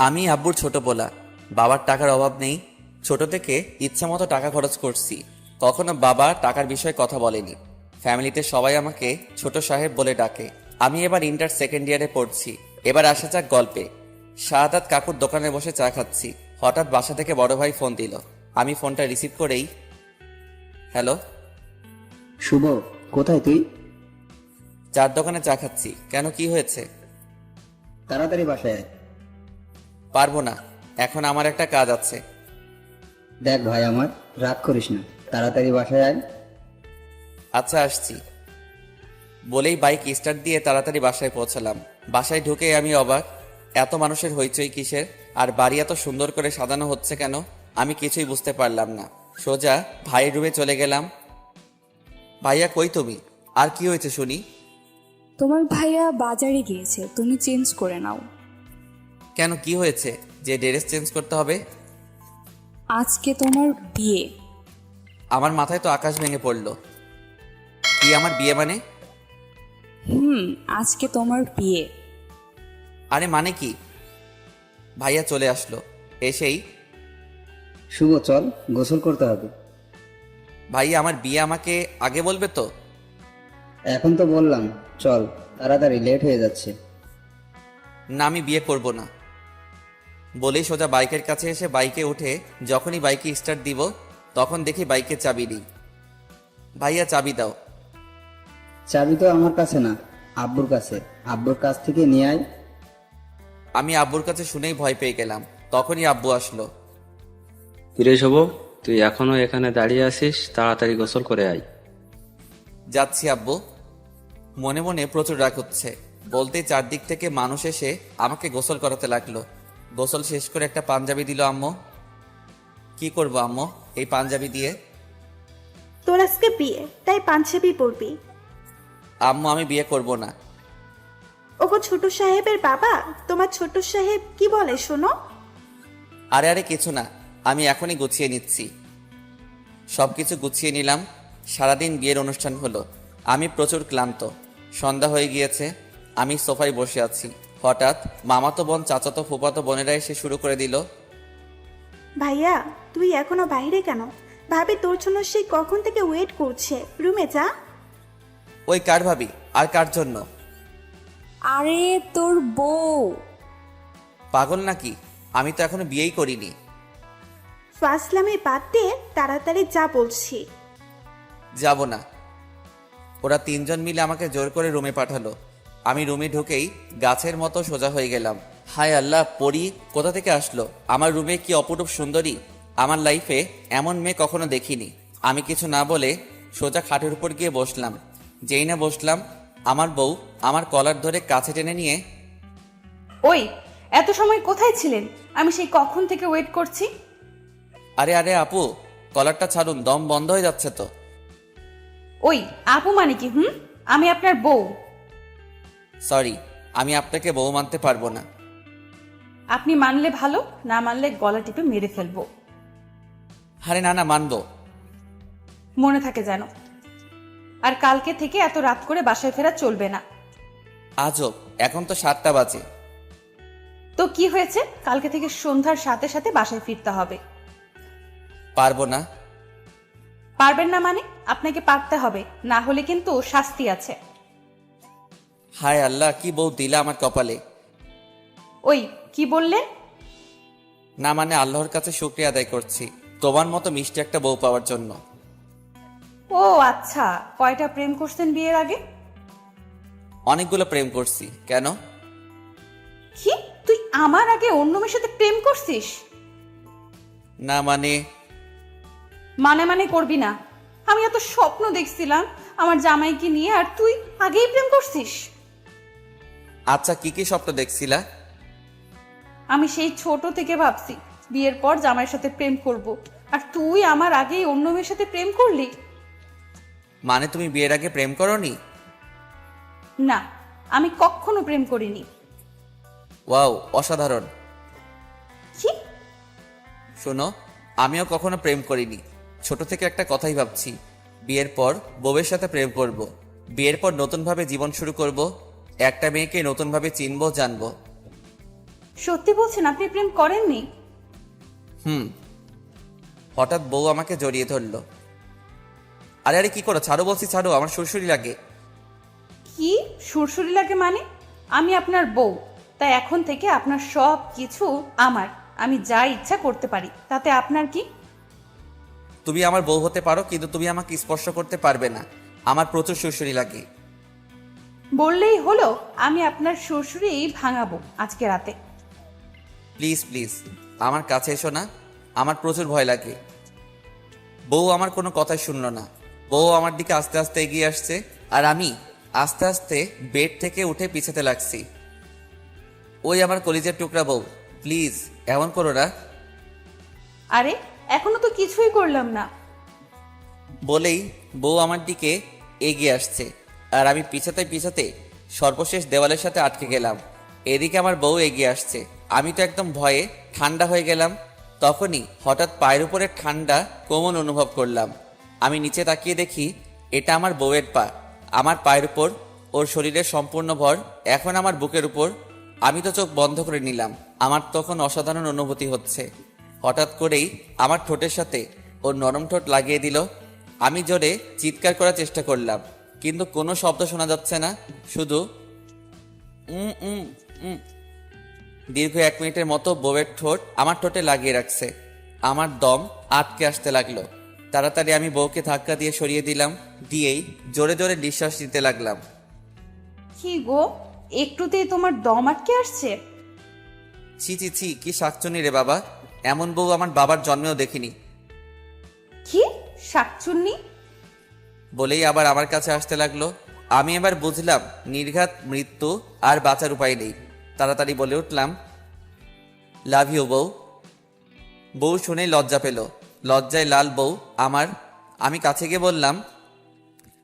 আমি আব্বুর ছোট পোলা, বাবার টাকার অভাব নেই। ছোট থেকে ইচ্ছে মতো টাকা খরচ করছি, কখনো বাবা টাকার বিষয়ে কথা বলেনি। ফ্যামিলিতে সবাই আমাকে ছোট সাহেব বলে ডাকে। আমি এবার ইন্টার সেকেন্ড ইয়ারে পড়ছি। এবার আসা যাক গল্পে। শাহাদাত কাকুর দোকানে বসে চা খাচ্ছি, হঠাৎ বাসা থেকে বড় ভাই ফোন দিল। আমি ফোনটা রিসিভ করেই, হ্যালো। শুভ, কোথায় তুই? চার দোকানে চা খাচ্ছি। কেন, কি হয়েছে? তাড়াতাড়ি বাসায় আয়। পারবো না, এখন আমার একটা কাজ আছে। দেখ ভাই আমার, রাগ করিস না, তাড়াতাড়ি বাসায় আয়। আচ্ছা, আসছি। বলেই বাইক স্টার্ট দিয়ে তাড়াতাড়ি বাসায় পৌঁছালাম। বাসায় ঢুকে আমি অবাক, এত মানুষের হইচই কিসের, আর বাড়ি এত সুন্দর করে সাজানো হচ্ছে কেন? আমি কিছুই বুঝতে পারলাম না। সোজা ভাইয়ের রুমে চলে গেলাম। ভাইয়া কই তুমি? আর কি হয়েছে শুনি? তোমার ভাইয়া বাজারে গিয়েছে, তুমি চেঞ্জ করে নাও। কেন, কি হয়েছে যে ড্রেস চেঞ্জ করতে হবে? আজকে তোমার বিয়ে। আমার মাথায় তো আকাশ ভেঙে পড়ল। কি আমার বিয়ে মানে? আজকে তোমার বিয়ে। আরে মানে কি? ভাইয়া চলে আসলো। এসেই, শুভ চল, গোসল করতে হবে। ভাইয়া আমার বিয়ে আমাকে আগে বলবে তো? এখন তো বললাম, চল তাড়াতাড়ি, লেট হয়ে যাচ্ছে। না, আমি বিয়ে করব না। বলেই সোজা বাইকের কাছে এসে বাইকে উঠে যখনই বাইকে স্টার্ট দিব, তখন দেখি বাইকের চাবি নেই। ভাইয়া চাবি দাও। চাবি তো আমার কাছে না, আব্বুর কাছে। আব্বুর কাছ থেকে নিয়ে আয়। আমি আব্বুর কাছে শুনেই ভয় পেয়ে গেলাম। তখনই আব্বু আসলো। কিরে শুভ, তুই এখনো এখানে দাঁড়িয়ে আছিস? তাড়াতাড়ি গোসল করে আয়। যাচ্ছি আব্বু। মনে মনে প্রচুর রাগ হচ্ছে। বলতেই চারদিক থেকে মানুষ এসে আমাকে গোসল করাতে লাগলো। গোসল শেষ করে একটা পাঞ্জাবি দিল আম্মু। কি করব আম্মু এই পাঞ্জাবি দিয়ে? তোর আজকে বিয়ে, তাই পাঞ্জাবি পরবি। আম্মু আমি বিয়ে করব না। ওগো ছোট সাহেবের বাবা, তোমার ছোট সাহেব কি বলে শোনো। আরে আরে কিছু না, আমি এখনই গুছিয়ে নিচ্ছি। সবকিছু গুছিয়ে নিলাম। সারাদিন বিয়ের অনুষ্ঠান হলো। আমি প্রচুর ক্লান্ত। সন্ধ্যা হয়ে গিয়েছে। আমি সোফায় বসে আছি। হঠাৎ মামাতো বোন, চাচাতো, ফুফাতো বোনেরা এসে শুরু করে দিল। ভাইয়া তুই এখনো বাইরে কেন? ভাবি তোর জন্য সেই কখন থেকে ওয়েট করছে, রুমে যা। ওই কার ভাবি? আর কার জন্য? আরে তোর বউ। পাগল নাকি? আমি তো এখনো বিয়েই করিনি। ফাসলামে বাদ দিয়ে তাড়াতাড়ি যা বলছি। যাব না। ওরা তিনজন মিলে আমাকে জোর করে রুমে পাঠালো। আমি রুমে ঢুকেই গাছের মতো সোজা হয়ে গেলাম। হায় আল্লাহ, পরি কোথা থেকে আসলো আমার রুমে? কি অপরূপ সুন্দরী! আমার লাইফে এমন মেয়ে কখনো দেখিনি। আমি কিছু না বলে সোজা খাটের উপর গিয়ে বসলাম। যেই না বসলাম, আমার বউ আমার কলার ধরে কাছে টেনে নিয়ে, ওই এত সময় কোথায় ছিলেন? আমি সেই কখন থেকে ওয়েট করছি। আরে আরে আপু, কলারটা ছাড়ুন, দম বন্ধ হয়ে যাচ্ছে তো। ওই আপু মানে কি? আমি আপনার বউ। সরি, আমি আপনাকে বউ মানতে পারবো না। আপনি মানলে ভালো, না মানলে গলা টিপে মেরে ফেলবো। আরে না না, মানবো। মনে থাকে যেন। আর কালকে থেকে এত রাত করে বাসায় ফেরা চলবে না। আজব, এখন তো 7টা বাজে। তো কি হয়েছে? কালকে থেকে সন্ধ্যার সাথে সাথে বাসায় ফিরতে হবে। পারবো না। পারবেন না মানে? আপনাকে পারতে হবে, না হলে কিন্তু শাস্তি আছে। হায় আল্লাহ, কি বউ দিলা আমার কপালে। ওই কি বললেন? না মানে আল্লাহর কাছে শুকরিয়া আদায় করছি তোমার মতো মিষ্টি একটা বউ পাওয়ার জন্য। ও আচ্ছা, কয়টা প্রেম করছেন বিয়ের আগে? অনেকগুলো প্রেম করছি। কেন? কি তুই আমার আগে অন্য মেয়ের সাথে প্রেম করছিস? না মানে, মানে মানে করবি না। আমি এত স্বপ্ন দেখছিলাম আমার জামাইকে নিয়ে, আর তুই আগেই প্রেম করছিস। আচ্ছা কি কি স্বপ্ন দেখছিলা? আমি সেই ছোট থেকে ভাবছি বিয়ের পর জামাইয়ের সাথে প্রেম করব, আর তুই আমার আগেই অন্য মেয়ের সাথে প্রেম করলি। মানে তুমি বিয়ের আগে প্রেম করনি? না, আমি কখনো প্রেম করিনি। ওয়াও, অসাধারণ। কি? শোনো, আমিও কখনো প্রেম করিনি। ছোট থেকে একটা কথাই ভাবছি, বিয়ের পর বউয়ের সাথে প্রেম করব। বিয়ের পর নতুনভাবে জীবন শুরু করব। একটা মেয়েকে নতুনভাবে চিনবো, জানবো। সত্যি বলছেন আপনি প্রেম করেননি? হুম। হঠাৎ বউ আমাকে জড়িয়ে ধরলো। আরে আরে কি করো, ছাড়ো বলছি, ছাড়ো, আমার সুরসুরি লাগে। কি সুরসুরি লাগে মানে? আমি আপনার বউ, তাই এখন থেকে আপনার সব কিছু আমার। আমি যা ইচ্ছা করতে পারি, তাতে আপনার কি? তুমি আমার বউ হতে পারো, কিন্তু তুমি আমাকে স্পর্শ করতে পারবে না। আমার প্রচুর সুরসুরি লাগে। বললেই হলো, আমি আপনার সুরসুরি ভাঙাবো আজকে রাতে। প্লিজ প্লিজ আমার কাছে এসো না, আমার প্রচুর ভয় লাগে। বউ আমার কোনো কথাই শুনলো না। বউ আমার দিকে আস্তে আস্তে এগিয়ে আসছে, আর আমি আস্তে আস্তে বেড থেকে উঠে পিছাতে লাগছি। ওই আমার কলিজার টুকরা বউ, প্লিজ এমন করো না। আরে এখনো তো কিছুই করলাম না। বলেই বউ আমার দিকে এগিয়ে আসছে, আর আমি পিছাতে পিছাতে সর্বশেষ দেওয়ালের সাথে আটকে গেলাম। এদিকে আমার বউ এগিয়ে আসছে, আমি তো একদম ভয়ে ঠান্ডা হয়ে গেলাম। তখনই হঠাৎ পায়ের উপরে ঠান্ডা কোমল অনুভব করলাম। আমি নিচে তাকিয়ে দেখি এটা আমার বউয়ের পা। আমার পায়ের উপর ওর শরীরের সম্পূর্ণ ভর এখন আমার বুকের উপর। আমি তো চোখ বন্ধ করে নিলাম। আমার তখন অসাধারণ অনুভূতি হচ্ছে। হঠাৎ করেই আমার ঠোঁটের সাথে ওর নরম ঠোঁট লাগিয়ে দিল। আমি জোরে চিৎকার করার চেষ্টা করলাম, কিন্তু কোনো শব্দ শোনা যাচ্ছে না, শুধু উম উম উম। দীর্ঘ 1 মিনিটের মতো বউয়ের ঠোঁট আমার ঠোঁটে লাগিয়ে রাখছে। আমার দম আটকে আসতে লাগলো। তাড়াতাড়ি আমি বউকে ধাক্কা দিয়ে সরিয়ে দিলাম, দিয়েই জোরে জোরে নিঃশ্বাস নিতে লাগলাম। কি গো, একটুতেই তোমার দম আটকে আসছে? ছি ছি ছি, কি শাকচুনি রে বাবা, এমন বউ আমার বাবার জন্মেও দেখিনি। কি শাকচুন্নি? বলেই আবার আমার কাছে আসতে লাগলো। আমি এবার বুঝলাম নির্ঘাত মৃত্যু, আর বাঁচার উপায় নেই। তাড়াতাড়ি বলে উঠলাম, লাভ ইউ বউ। বউ শুনেই লজ্জা পেল, লজ্জায় লাল বউ আমার। আমি কাছে গিয়ে বললাম,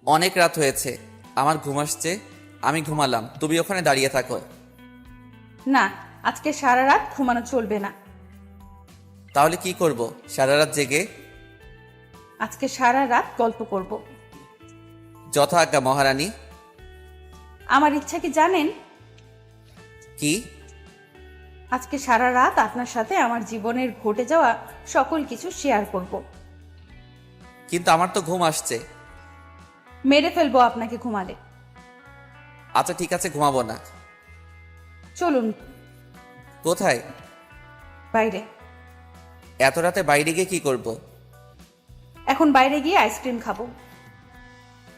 অনেক রাত হয়েছে, আমার ঘুম আসছে, আমি ঘুমালাম, তুমি ওখানে দাঁড়িয়ে থাকো। না, আজকে সারা রাত ঘুমানো চলবে না। তাহলে কি করব সারা রাত জেগে? আজকে সারা রাত গল্প করব। যথা আজ্ঞা মহারানী। আমার ইচ্ছা কি জানেন? কি? আজকে সারা রাত আপনার সাথে আমার জীবনের ঘটে যাওয়া সকল কিছু শেয়ার করব। কিন্তু আমার তো ঘুম আসছে। মেরে ফেলবো আপনাকে ঘুমালে। আচ্ছা ঠিক আছে, ঘুমাবো না। চলুন কোথায়? বাইরে। এত রাতে বাইরে গিয়ে কি করব? এখন বাইরে গিয়ে আইসক্রিম খাবো।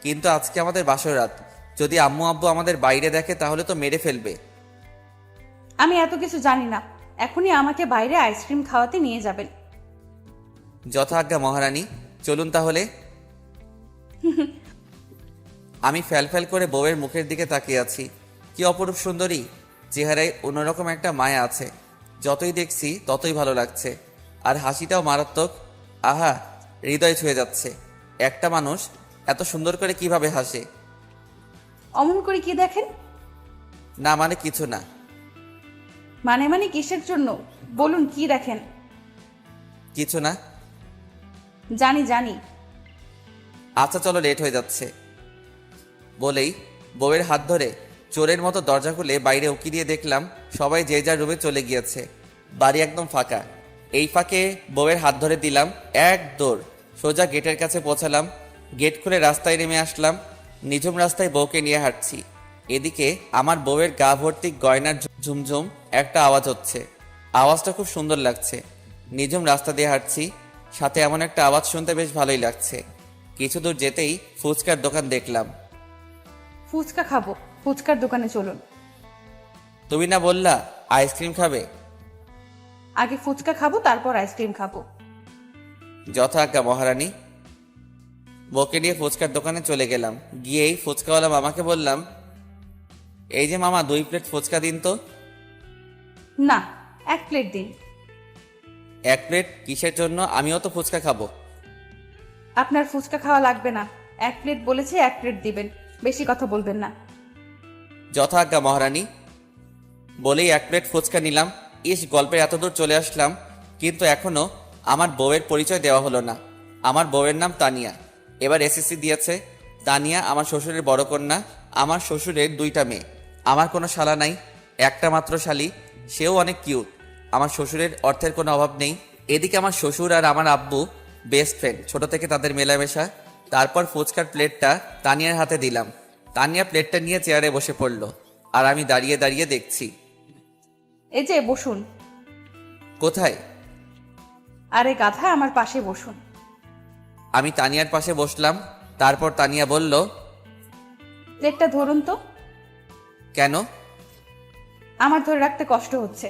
কিন্তু আজকে আমাদের বাসর রাত, যদি আম্মু আব্বু আমাদের বাইরে দেখে তাহলে তো মেরে ফেলবে। আমি এত কিছু জানি না, এখনই আমাকে বাইরে আইসক্রিম খাওয়াতে নিয়ে যাবেন। যথা আজ্ঞা মহারানী, চলুন তাহলে। আমি ফ্যাল করে বউয়ের মুখের দিকে তাকিয়ে আছি। কি অপরূপ সুন্দরী, চেহারায় অন্যরকম একটা মায়া আছে। যতই দেখছি ততই ভালো লাগছে, আর হাসিটাও মারাত্মক। আহা, হৃদয় ছুঁয়ে যাচ্ছে। একটা মানুষ এত সুন্দর করে কিভাবে হাসে? অমন করে কি দেখেন? না মানে কিছু না। মানে মানে কিসের জন্য বলুন, কি দেখেন? কিছু না। জানি জানি। আচ্ছা চলো, লেট হয়ে যাচ্ছে। বলেই বউয়ের হাত ধরে চোরের মতো দরজা খুলে বাইরে উকি দিয়ে দেখলাম সবাই যে যার রুমে চলে গিয়েছে। বাড়ি একদম ফাঁকা। এই ফাঁকে বউয়ের হাত ধরে দিলাম, এক দৌড় সোজা গেটের কাছে পৌঁছালাম। গেট খুলে রাস্তায় নেমে আসলাম। নিঝুম রাস্তায় বউকে নিয়ে হাঁটছি। এদিকে আমার বউয়ের গা ভর্তি গয়নার ঝুমঝুম একটা আওয়াজ হচ্ছে। আওয়াজটা খুব সুন্দর লাগছে। নিঝুম রাস্তা দিয়ে হাঁটছি, সাথে এমন একটা আওয়াজ শুনতে বেশ ভালোই লাগছে। কিছু দূর যেতেই ফুচকার দোকান দেখলাম। ফুচকা খাবো, ফুচকার দোকানে চলুন। তুমি না বললা আইসক্রিম খাবে? আগে ফুচকা খাবো, তারপর আইসক্রিম খাবো। যথা আজ্ঞা মহারানী। বউকে নিয়ে ফুচকার দোকানে চলে গেলাম। গিয়েই ফুচকাওয়ালা মামাকে বললাম, এই যে মামা 2 প্লেট ফুচকা দিন তো। না, 1 প্লেট দিন। 1 প্লেট কিসের জন্য? আমিও তো ফুচকা খাবো। আপনার ফুচকা খাওয়া লাগবে না, 1 প্লেট বলেছে, 1 প্লেট দিবেন, বেশি কথা বলবেন না। যথা আজ্ঞা মহারানী। বলেই 1 প্লেট ফুচকা নিলাম। ইস, গল্পের এত দূর চলে আসলাম, কিন্তু এখনো আমার বউয়ের পরিচয় দেওয়া হলো না। আমার বউয়ের নাম তানিয়া, এবার এসএসসি দিয়েছে। তানিয়া আমার শ্বশুরের বড় কন্যা। আমার শ্বশুরের 2টা মেয়ে। আমার কোনো শালা নাই, একটা মাত্র শালি। সেও অনেক কিউট। আমার শ্বশুরের অর্থের কোনো অভাব নেই। এদিকে আমার শ্বশুর আর আমার আব্বু বেস্ট ফ্রেন্ড, ছোট থেকে তাদের মেলামেশা। তারপর ফুচকার প্লেটটা তানিয়ার হাতে দিলাম। তানিয়া প্লেটটা নিয়ে চেয়ারে বসে পড়ল, আর আমি দাঁড়িয়ে দাঁড়িয়ে দেখছি। এই যে বসুন। কোথায়? আরে গাধা, আমার পাশে বসুন। আমি তানিয়ার পাশে বসলাম। তারপর তানিয়া বলল, প্লেটটা ধরুন তো। কেন? আমার ধরে রাখতে কষ্ট হচ্ছে।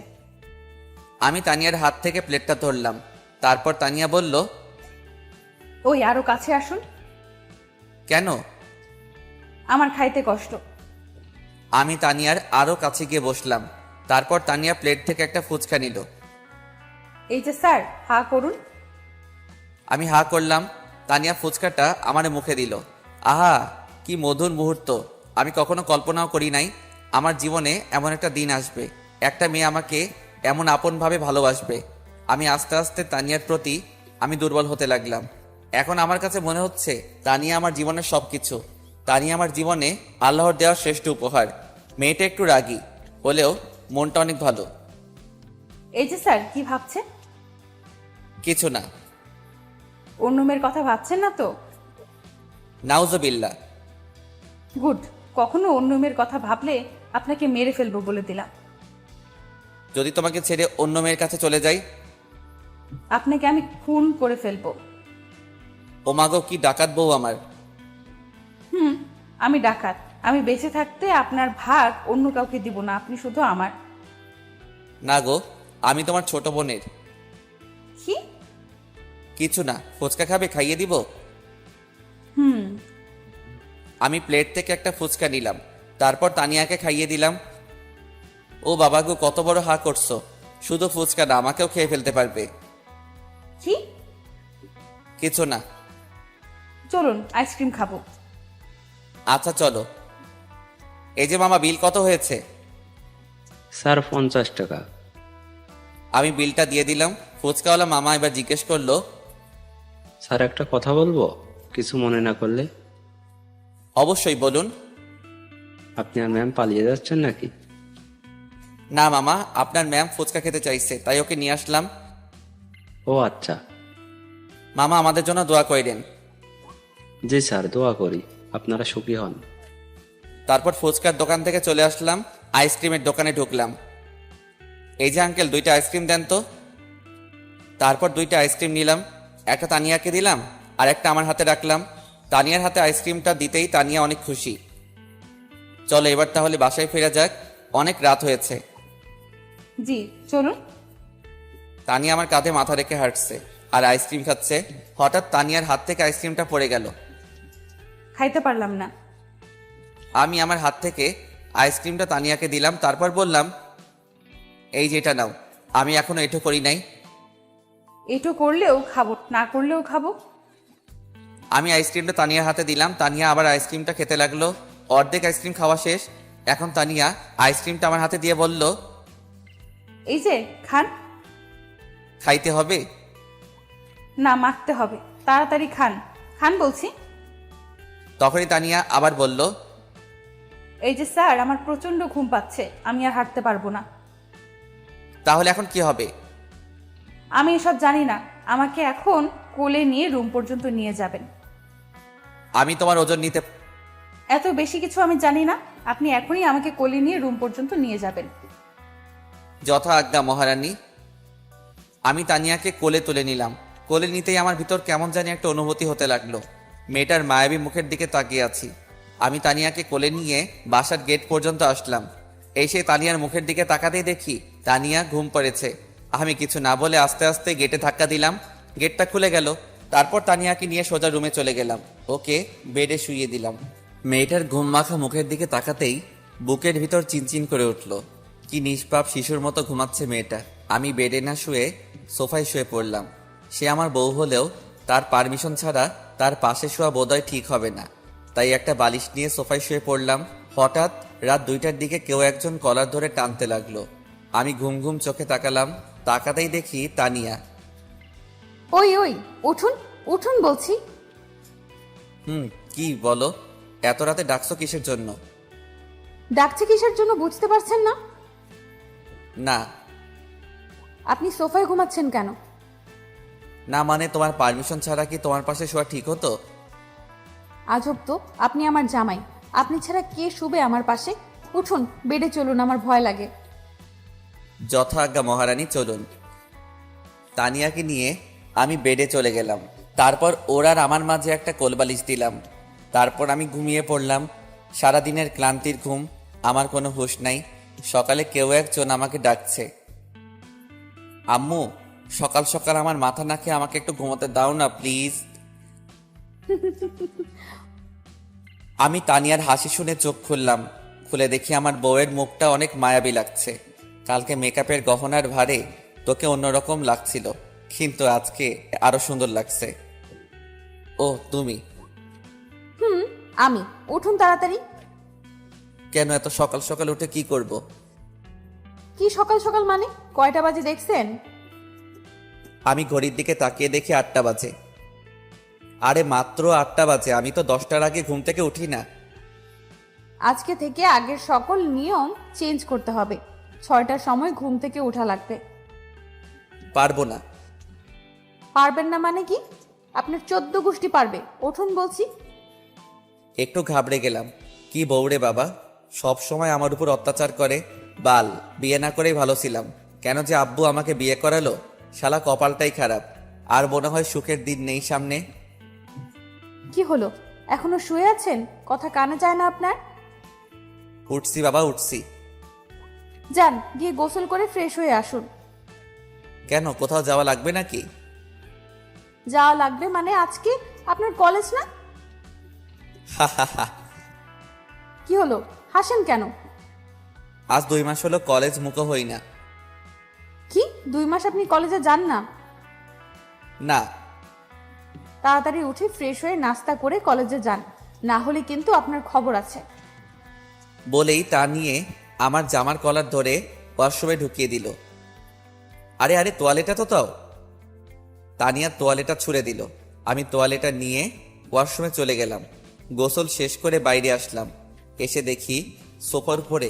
আমি তানিয়ার হাত থেকে প্লেটটা ধরলাম। তারপর তানিয়া বলল, ওই আরো কাছে আসুন। কেন? আমার খাইতে কষ্ট। আমি তানিয়ার আরো কাছে গিয়ে বসলাম। তারপর তানিয়া প্লেট থেকে একটা ফুচকা নিল। এই যে স্যার, হা করুন। আমি হা করলাম। তানিয়া ফুচকাটা আমার মুখে দিল। আহা, কি মধুর মুহূর্ত! আমি কখনো কল্পনাও করি নাই আমার জীবনে এমন একটা দিন আসবে, একটা মেয়ে আমাকে এমন আপনভাবে ভালোবাসবে। আমি আস্তে আস্তে তানিয়ার প্রতি আমি দুর্বল হতে লাগলাম। এখন আমার কাছে মনে হচ্ছে তানিয়া আমার জীবনের সবকিছু। তানিয়া আমার জীবনে আল্লাহর দেওয়া শ্রেষ্ঠ উপহার। মেয়েটা একটু রাগী হলেও মনটা অনেক ভালো। এই যে স্যার, কি ভাবছেন? কিছু না। অন্য মেয়ের কথা ভাবছেন না তো? নাউজুবিল্লাহ। গুড। কখনো অন্য মেয়ের কথা ভাবলে আপনাকে মেরে ফেলবো বলে দিলাম। যদি তোমাকে ছেড়ে অন্য মেয়ের কাছে চলে যাই? আপনাকে আমি খুন করে ফেলবো। ও মাগো, কি ডাকাত বউ আমার! আমি ডাকাত। আমি বেঁচে থাকতে আপনার ভাগ অন্য কাউকে দিব না, আপনি শুধু আমার। না গো, আমি তোমার ছোট বোনের। কি? কিছু না। ফুচকা খাবে? খাইয়ে দিব। আমি প্লেট থেকে একটা ফুচকা নিলাম। তারপর তানিয়াকে খাইয়ে দিলাম। ও বাবা গো, কত বড় হা করছো! শুধু ফুচকা না, আমাকেও খেয়ে ফেলতে পারবে। কি? কিছু না। চলুন আইসক্রিম খাবো। আচ্ছা চলো। এই যে মামা, বিল কত হয়েছে? স্যার 50 টাকা। আমি বিলটা দিয়ে দিলাম। ফুচকাওয়ালা মামা এবার জিজ্ঞেস করলো, স্যার একটা কথা বলবো, কিছু মনে না করলে? অবশ্যই বলুন। আপনি আর ম্যাম পালিয়ে যাচ্ছেন নাকি? না মামা, আপনার ম্যাম ফুচকা খেতে চাইছে, তাই ওকে নিয়ে আসলাম। ও আচ্ছা। মামা, আমাদের জন্য দোয়া করেন। জি স্যার, দোয়া করি আপনারা সুখী হন। তারপর ফুচকার দোকান থেকে চলে আসলাম, আইসক্রিমের দোকানে ঢুকলাম। এই যে আঙ্কেল, 2টা আইসক্রিম দেন তো। তারপর 2টা আইসক্রিম নিলাম। একটা তানিয়াকে দিলাম আর একটা আমার হাতে রাখলাম। তানিয়ার হাতে আইসক্রিমটা দিতেই তানিয়া অনেক খুশি। চলো এবার তাহলে বাসায় ফেরা যাক, অনেক রাত হয়েছে। জি চলুন। তানিয়া আমার কাঁধে মাথা রেখে হাঁটছে আর আইসক্রিম খাচ্ছে। হঠাৎ তানিয়ার হাত থেকে আইসক্রিমটা পড়ে গেল। খাইতে পারলাম না। আমি আমার হাত থেকে আইসক্রিমটা তানিয়াকে দিলাম। তারপর বললাম, এই যে এটা নাও। আমি এখনো এটো করি নাই। এটু করলেও খাবো, না করলেও খাবো। আমি আইসক্রিমটা তানিয়ার হাতে দিলাম। তানিয়া আবার আইসক্রিমটা খেতে লাগলো। অর্ধেক আইসক্রিম খাওয়া শেষ। এখন তানিয়া আইসক্রিমটা আমার হাতে দিয়ে বলল, এই যে খান। খাইতে হবে? না, মাখতে হবে। তাড়াতাড়ি খান, খান বলছি। তখনই তানিয়া আবার বলল, এই যে স্যার, আমার প্রচন্ড ঘুম পাচ্ছে, আমি আর হাঁটতে পারবো না। তাহলে এখন কি হবে? আমি এসব জানি না। আমাকে এখন কোলে নিয়ে রুম পর্যন্ত নিয়ে যাবেন। আমি তোমার ওজন নিতে। এত বেশি কিছু আমি জানি না। আপনি এখনই আমাকে কোলে নিয়ে রুম পর্যন্ত নিয়ে যাবেন। যথা আজ্ঞা মহারানী। আমি তানিয়াকে কোলে তুলে নিলাম। কোলে নিতেই আমার ভিতর কেমন জানি একটা অনুভূতি হতে লাগলো। মেয়েটার মায়াবী মুখের দিকে তাকিয়ে আছি। আমি তানিয়াকে কোলে নিয়ে বাসার গেট পর্যন্ত আসলাম। এসে তানিয়ার মুখের দিকে তাকাতেই দেখি তানিয়া ঘুম পড়েছে। আমি কিছু না বলে আস্তে আস্তে গেটে ধাক্কা দিলাম। গেটটা খুলে গেল। তারপর তানিয়াকে নিয়ে সোজা রুমে চলে গেলাম। ওকে বেডে শুইয়ে দিলাম। মেয়েটার ঘুম মাখা মুখের দিকে তাকাতেই বুকের ভিতর চিনচিন করে উঠল। কি নিষ্পাপ শিশুর মতো ঘুমাচ্ছে মেয়েটা। আমি বেডে না শুয়ে সোফায় শুয়ে পড়লাম। সে আমার বউ হলেও তার পারমিশন ছাড়া তার পাশে শোয়া বোধহয় ঠিক হবে না, তাই একটা বালিশ নিয়ে সোফায় শুয়ে পড়লাম। হঠাৎ রাত 2টার দিকে কেউ একজন কলার ধরে টানতে লাগলো। আমি ঘুম ঘুম চোখে তাকালাম। তাকাতেই দেখি তানিয়া। ওই ওই, উঠুন উঠুন বলছি। কি বলো? এত রাতে ডাকছো কিসের জন্য? ডাকছে কিসের জন্য বুঝতে পারছেন না? না। আপনি সোফায় ঘুমাচ্ছেন কেন? না মানে তোমার পারমিশন ছাড়া কি তোমার পাশে শোয়া ঠিক হতো? আজব তো, আপনি আমার জামাই, আপনি ছাড়া কে শুবে আমার পাশে? উঠুন, বেডে চলুন, আমার ভয় লাগে। যথা আজ্ঞা মহারানী, চলুন। তানিয়াকে নিয়ে আমি বেডে চলে গেলাম। তারপর ওর আর আমার মাঝে একটা কোলবালিশ দিলাম। তারপর আমি ঘুমিয়ে পড়লাম। সারাদিনের ক্লান্তির ঘুম, আমার কোনো হুঁশ নাই। সকালে কেউ একজন আমাকে ডাকছে, আম্মু সকাল সকাল আমার মাথা না খেয়ে আমাকে একটু ঘুমোতে দাও না প্লিজ। আমি তানিয়ার হাসি শুনে চোখ খুললাম। খুলে দেখি আমার বউয়ের মুখটা অনেক মায়াবী লাগছে। কালকে মেকআপের গহনার ভারে তোকে অন্যরকম লাগছিল, কিন্তু আজকে আরো সুন্দর লাগছে। ও তুমি? আমি, উঠুন তাড়াতাড়ি। কেন এত সকাল সকাল উঠে কি করব? কি সকাল সকাল মানে? কয়টা বাজে দেখছেন? আমি ঘড়ির দিকে তাকিয়ে দেখি 8টা বাজে। আরে মাত্র 8টা বাজে, আমি তো 10টার আগে ঘুম থেকে উঠি না। আজকে থেকে আগের সকল নিয়ম চেঞ্জ করতে হবে। 6টার সময় ঘুম থেকে ওঠা লাগবে। পারবো না। পারবেন না মানে কি? আপনার 14 গোষ্ঠী পারবে। উঠুন বলছি। একটু ঘাবড়ে গেলাম। কি বউরে বাবা, সব সময় আমার উপর অত্যাচার করে। বাল, বিয়ে না করেই ভালো ছিলাম। কেন যে আব্বু আমাকে বিয়ে করালো, শালা কপালটাই খারাপ। আর মনে হয় সুখের দিন নেই সামনে। কি হলো, এখনো শুয়ে আছেন? কথা কানে যায় না আপনার? উঠছি বাবা, উঠছি। যান, গিয়ে গোসল করে ফ্রেশ হয়ে আসুন। কেন, কোথাও যাওয়া লাগবে নাকি? যাওয়া লাগবে মানে আজকে আপনার কলেজ না? কি হলো, হাসেন কেন? আজ 2 মাস হলো কলেজ মুখো হই না। কি 2 মাস আপনি কলেজে যান না? না। তাড়াতাড়ি উঠে ফ্রেশ হয়ে নাস্তা করে কলেজে যান, না হলে কিন্তু আপনার খবর আছে। বলেই তা নিয়ে আমার জামার কলার ধরে ওয়াশরুমে ঢুকিয়ে দিল। আরে আরে, তোয়ালেটা তো তাও। তানিয়া তোয়ালেটা ছুঁড়ে দিল। আমি তোয়ালেটা নিয়ে ওয়াশরুমে চলে গেলাম। গোসল শেষ করে বাইরে আসলাম। এসে দেখি সোফার উপরে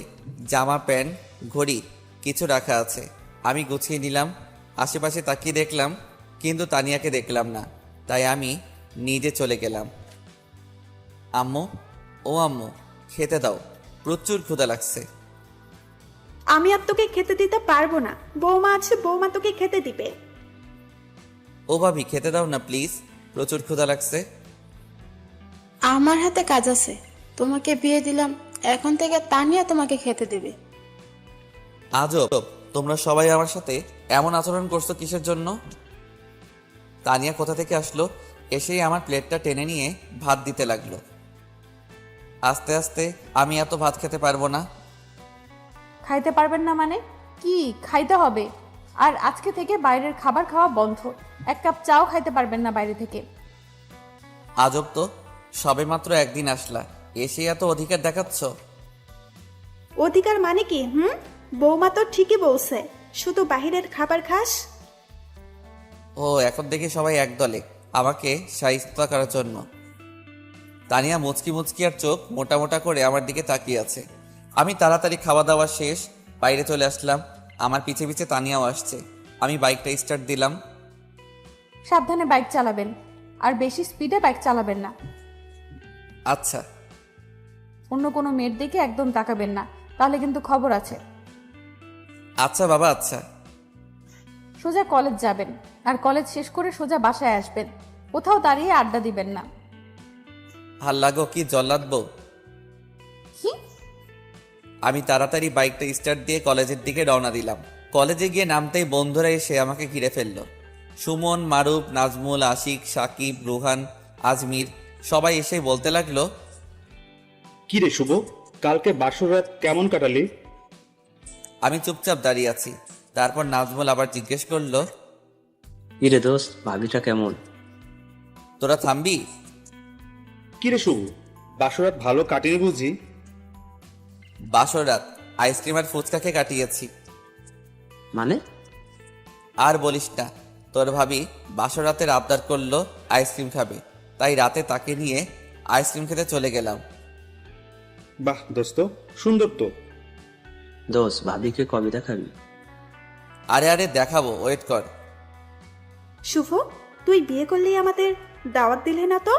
জামা, প্যান্ট, ঘড়ি কিছু রাখা আছে। আমি গুছিয়ে নিলাম। আশেপাশে তাকিয়ে দেখলাম, কিন্তু তানিয়াকে দেখলাম না। তাই আমি নিজে চলে গেলাম। আম্মু, ও আম্মু, খেতে দাও, প্রচুর ক্ষুধা লাগছে। আমি আর তোকে খেতে দিতে পারবো না। বৌমা আছে, বৌমা তোকে খেতে দিবে। ও ভাবি, খেতে দাও না প্লিজ, প্রচুর ক্ষুধা লাগছে। আমার হাতে কাজ আছে, তোমাকে বিয়ে দিলাম, এখন থেকে তানিয়া তোমাকে খেতে দেবে। আজব, তোমরা সবাই আমার সাথে এমন আচরণ করছো কিসের জন্য? তানিয়া কোথা থেকে আসলো? এসেই আমার প্লেটটা টেনে নিয়ে ভাত দিতে লাগলো। আস্তে আস্তে আমি এত ভাত খেতে পারবো না। খাইতে পারবেন না মানে কি? খাইতে হবে। আর আজকে থেকে বাইরের খাবার খাওয়া বন্ধ। 1 কাপ চাও খাইতে পারবেন না বাইরে থেকে। আজব তো, সবে মাত্র একদিন আসলা, এসে এত অধিকার দেখাচ্ছ। অধিকার মানে কি? বৌমা তো ঠিকই বলছে, শুধু বাহিরের খাবার খাস। ও, এখন দেখি সবাই এক দলে আমাকে শায়েস্তা করার জন্য। তানিয়া মুচকি মুচকি আর চোখ মোটা মোটা করে আমার দিকে তাকিয়ে আছে। আমি তাড়াতাড়ি খাওয়া দাওয়া শেষ বাইরে চলে আসলাম। আমার পিছে পিছে তানিয়াও আসছে। আমি বাইকটা স্টার্ট দিলাম। সাবধানে বাইক চালাবেন, আর বেশি স্পিডে বাইক চালাবেন না। আচ্ছা। অন্য কোনো মেয়ের দিকে একদম তাকাবেন না, তাহলে কিন্তু খবর আছে। আচ্ছা বাবা, আচ্ছা। সোজা কলেজ যাবেন, আর কলেজ শেষ করে সোজা বাসায় আসবেন। কোথাও দাঁড়িয়ে আড্ডা দিবেন না। হাল্লা গো, কি জল্লাদ বউ। কি? আমি তাড়াতাড়ি বাইকটা স্টার্ট দিয়ে কলেজের দিকে রওনা দিলাম। কলেজে গিয়ে নামতেই বন্ধুরা এসে আমাকে ঘিরে ফেললো। সুমন, মারুফ, নাজমুল, আশিক, সাকিব, রুহান, আজমির সবাই এসে বলতে লাগলো, কি রে শুভ, কালকে বাসর রাত কেমন কাটালি? আমি চুপচাপ দাঁড়িয়ে আছি। তারপর নাজমুল আবার জিজ্ঞেস করলো, কিরে দোস্ত, ভাবিটা কেমন? তোরা থামবি? কি রে শুভ, বাসর রাত ভালো কাটিনি বুঝি? বাসর রাত আইসক্রিম আর ফুচকা খেয়ে কাটিয়েছি। মানে? আর বলিস না, তোর ভাবি বাসর রাতের আবদার করলো আইসক্রিম খাবে, তাই রাতে তাকে নিয়ে আইসক্রিম খেতে চলে গেলাম। বাহ দোস্ত, সুন্দর তো। দোস্ত, ভাবিকে কবে দেখাবি? আরে আরে দেখাবো, ওয়েট কর। শুভ, তুই বিয়ে করলেই আমাদের দাওয়াত দিলে না তো?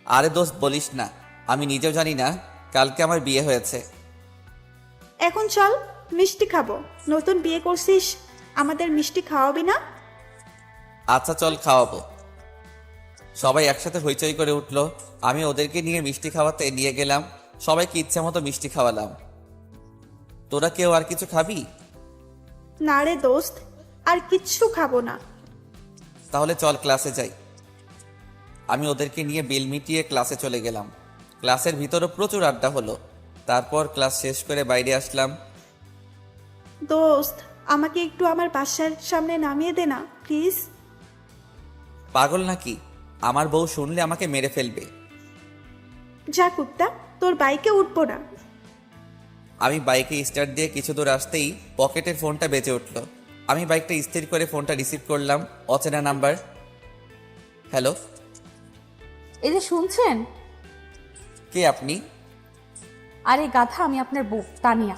আরে দোস্ত বলিস না, আমি নিজেও জানি না কালকে আমার বিয়ে হয়েছে। এখন চল মিষ্টি খাবো। নতুন বিয়ে করছিস, আমাদের মিষ্টি খাওয়াবি না? আচ্ছা চল খাওয়াবো। সবাই একসাথে হইচই করে উঠলো। আমি ওদেরকে নিয়ে মিষ্টি খাওয়াতে নিয়ে গেলাম। সবাইকে ইচ্ছা মতো মিষ্টি খাওয়ালাম। তোরা কেউ আর কিছু খাবি? না রে দোস্ত, আর কিচ্ছু খাবো না। তাহলে চল ক্লাসে যাই। আমি ওদেরকে নিয়ে বিল মিটিয়ে ক্লাসে চলে গেলাম। ক্লাসের ভিতরও প্রচুর আড্ডা হলো। তারপর ক্লাস শেষ করে বাইরে আসলাম। দোস্ত, আমাকে একটু আমার বাসার সামনে নামিয়ে দে না প্লিজ। পাগল নাকি? আমার বউ শুনলে আমাকে মেরে ফেলবে। যা কুত্তা, তোর বাইকে উঠবো না। আমি বাইকে স্টার্ট দিয়ে কিছু দূর আসতেই পকেটের ফোনটা বেজে উঠল। আমি বাইকটা স্থির করে ফোনটা রিসিভ করলাম। অচেনা নাম্বার। হ্যালো, এই যে শুনছেন? কে আপনি? আরে গাধা, আমি আপনার বউ তানিয়া।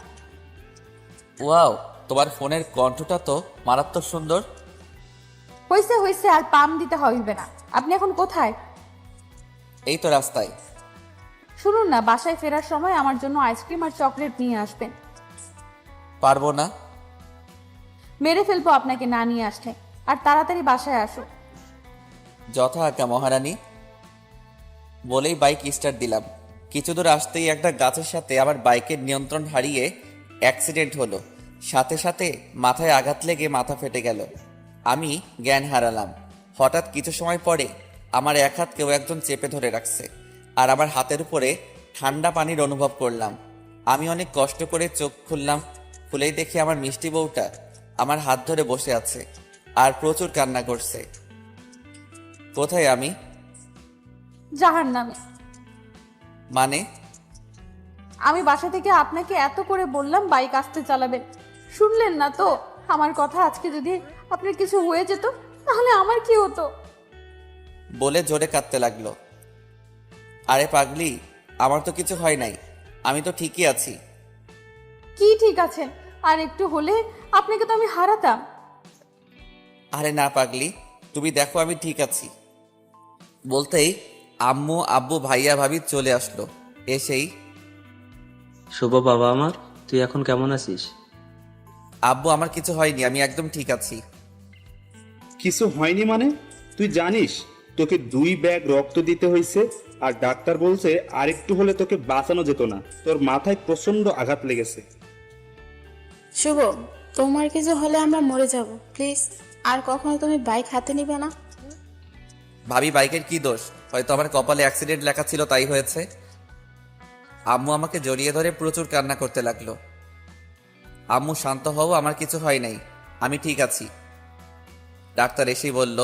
ওয়াও, তোমার ফোনের কণ্ঠটা তো মারাত্মক সুন্দর। হয়েছে হয়েছে, আর পাম দিতে হইবে না। আপনি এখন কোথায়? এই তো রাস্তায়। শুনুন না, বাসায় ফেরার সময় আমার জন্য আইসক্রিম আর চকলেট নিয়ে আসবেন। পারবো না। মেরে ফেলবো আপনাকে না নিয়ে আসলে। আর তাড়াতাড়ি বাসায় আসো। যথা আজ্ঞা মহারানী। বলেই বাইক স্টার্ট দিলাম। কিছু দূর আসতেই একটা গাছের সাথে আমার বাইকের নিয়ন্ত্রণ হারিয়ে অ্যাক্সিডেন্ট হলো। সাথে সাথে মাথায় আঘাত লেগে মাথা ফেটে গেল। আমি জ্ঞান হারালাম। হঠাৎ কিছু সময় পরে আমার এক হাত কেউ একজন চেপে ধরে রাখছে, আর আমার হাতের উপরে ঠান্ডা পানির অনুভব করলাম। আমি অনেক কষ্ট করে চোখ খুললাম। খুলেই দেখি আমার মিষ্টি বউটা আমার হাত ধরে বসে আছে আর প্রচুর কান্না করছে। কোথায় আমি? জাহান্নামে। মানে? আমি বাসা থেকে আপনাকে এত করে বললাম বাইক আস্তে চালাবেন, শুনলেন না তো আমার কথা। আজকে যদি আপনার কিছু হয়ে যেত তাহলে আমার কি হতো? বলে জোরে কাঁদতে লাগলো। আরে পাগলি, আমার তো কিছু হয় নাই, আমি তো ঠিকই আছি। কি ঠিক আছেন? আর একটু হলে আপনাকে তো আমি হারাতাম। আরে না পাগলি, তুমি দেখো আমি ঠিক আছি। বলতেই আম্মু আব্বু ভাইয়া ভাবি চলে আসলো। এসেই শুভ বাবা আমার, তুই এখন কেমন আছিস? আব্বু আমার কিছু হয়নি, আমি একদম ঠিক আছি। কিছু হয়নি মানে? তুই জানিস তোকে 2 ব্যাগ রক্ত দিতে হয়েছে, আর ডাক্তার বলছে আর একটু হলে তোকে বাঁচানো যেত না। তোর মাথায় প্রচন্ড আঘাত লেগেছে। শুভ, তোমার কিছু হলে আমরা মরে যাব প্লিজ। আর কখনো তুমি বাইক হাতে নিবে না। ভাবি বাইকের কি দোষ? হয়তো আমার কপালে অ্যাক্সিডেন্ট লেখা ছিল, তাই হয়েছে। আম্মু আমাকে জড়িয়ে ধরে প্রচুর কান্না করতে লাগলো। আম্মু শান্ত হও, আমার কিছু হয় নাই, আমি ঠিক আছি। ডাক্তার এসেই বলল,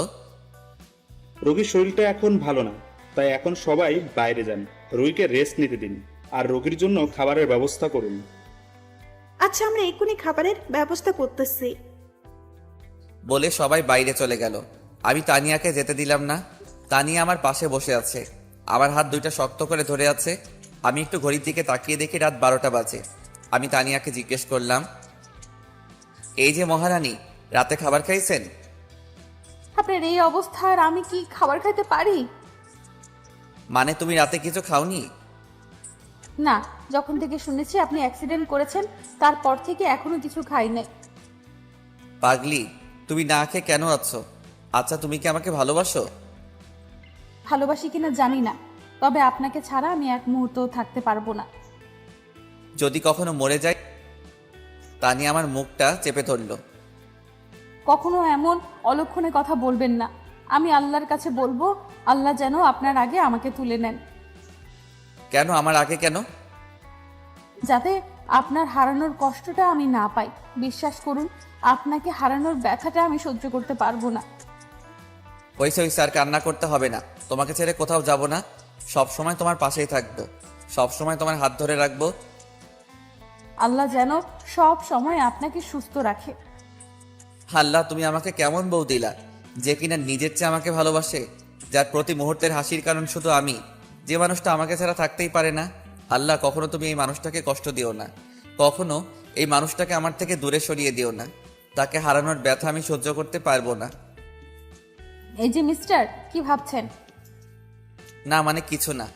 রোগীর শরীরটা এখন ভালো না, তাই এখন সবাই বাইরে যান। রোগীকে রেস্ট নিতে দিন, আর রোগীর জন্য খাবারের ব্যবস্থা করুন। আচ্ছা, আমরা এক্ষুনি খাবারের ব্যবস্থা করতেছি। বলে সবাই বাইরে চলে গেল। আমি তানিয়াকে যেতে দিলাম না। তানিয়া আমার পাশে বসে আছে, আমার হাত দুইটা শক্ত করে ধরে আছে। আমি একটু ঘড়ির দিকে তাকিয়ে দেখি রাত 12টা বাজে। আমি তানিয়াকে জিজ্ঞেস করলাম, এই যে মহারানী, রাতে খাবার খাইছেন? আপনার এই অবস্থা আর আমি কি খাবার খাইতে পারি? মানে তুমি রাতে কিছু খাওনি? না, যখন থেকে শুনেছি আপনি অ্যাক্সিডেন্ট করেছেন তারপর থেকে এখনো কিছু খাই নাই। পাগলি, তুমি না খেয়ে কেন আছো? আচ্ছা, তুমি কি আমাকে ভালোবাসো? ভালোবাসি কিনা জানি না, তবে আপনাকে ছাড়া আমি এক মুহূর্তও থাকতে পারবো না। যদি কখনো মরে যাই? তানিয়া আমার মুখটা চেপে ধরলো। কখনো এমন অলক্ষণে কথা বলবেন না। আমি আল্লাহর কাছে বলবো, আল্লাহ যেন আপনার আগে আমাকে তুলে নেন। কেন আমার আগে কেন? যাতে আপনার হারানোর কষ্টটা আমি না পাই। বিশ্বাস করুন, আপনাকে হারানোর ব্যথাটা আমি সহ্য করতে পারবো না। হইছে হইছে, আর কান্না করতে হবে না। তোমাকে ছেড়ে কোথাও যাব না, সব সময় তোমার পাশেই থাকবো, সব সময় তোমার হাত ধরে রাখবো। আল্লাহ যেন সব সময় আপনাকে সুস্থ রাখে। আল্লাহ, তুমি আমাকে কেমন বউ দিলা, যে কিনা নিজের চেয়ে আমাকে ভালোবাসে, যার প্রতি মুহূর্তের হাসির কারণ শুধু আমি, যে মানুষটা আমাকে ছাড়া থাকতেই পারে না। আল্লাহ, কখনো তুমি এই মানুষটাকে কষ্ট দিও না, কখনো এই মানুষটাকে আমার থেকে দূরে সরিয়ে দিও না। তাকে হারানোর ব্যথা আমি সহ্য করতে পারবো না। এই যে মিস্টার, কি ভাবছেন? না মানে কিছু না।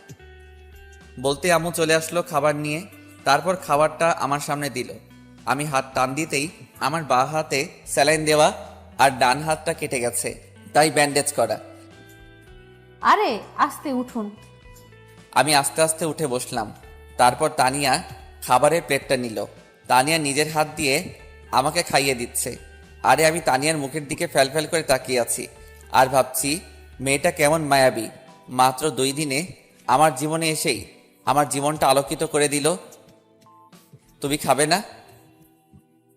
বলতে আম্মু চলে আসলো খাবার নিয়ে। তারপর খাবারটা আমার সামনে দিল। আমি হাত টান দিতেই আমার বাঁ হাতে স্যালাইন দেওয়া আর ডান হাতটা কেটে গেছে, তাই ব্যান্ডেজ করা। আরে আস্তে উঠুন। আমি আস্তে আস্তে উঠে বসলাম। তারপর তানিয়া খাবারের প্লেটটা নিল। তানিয়া নিজের হাত দিয়ে আমাকে খাইয়ে দিচ্ছে। আরে আমি তানিয়ার মুখের দিকে ফ্যাল করে তাকিয়ে আছি আর ভাবছি মেয়েটা কেমন মায়াবী। মাত্র 2 দিনে আমার জীবনে এসেই আমার জীবনটা আলোকিত করে দিল। তুমি খাবে না?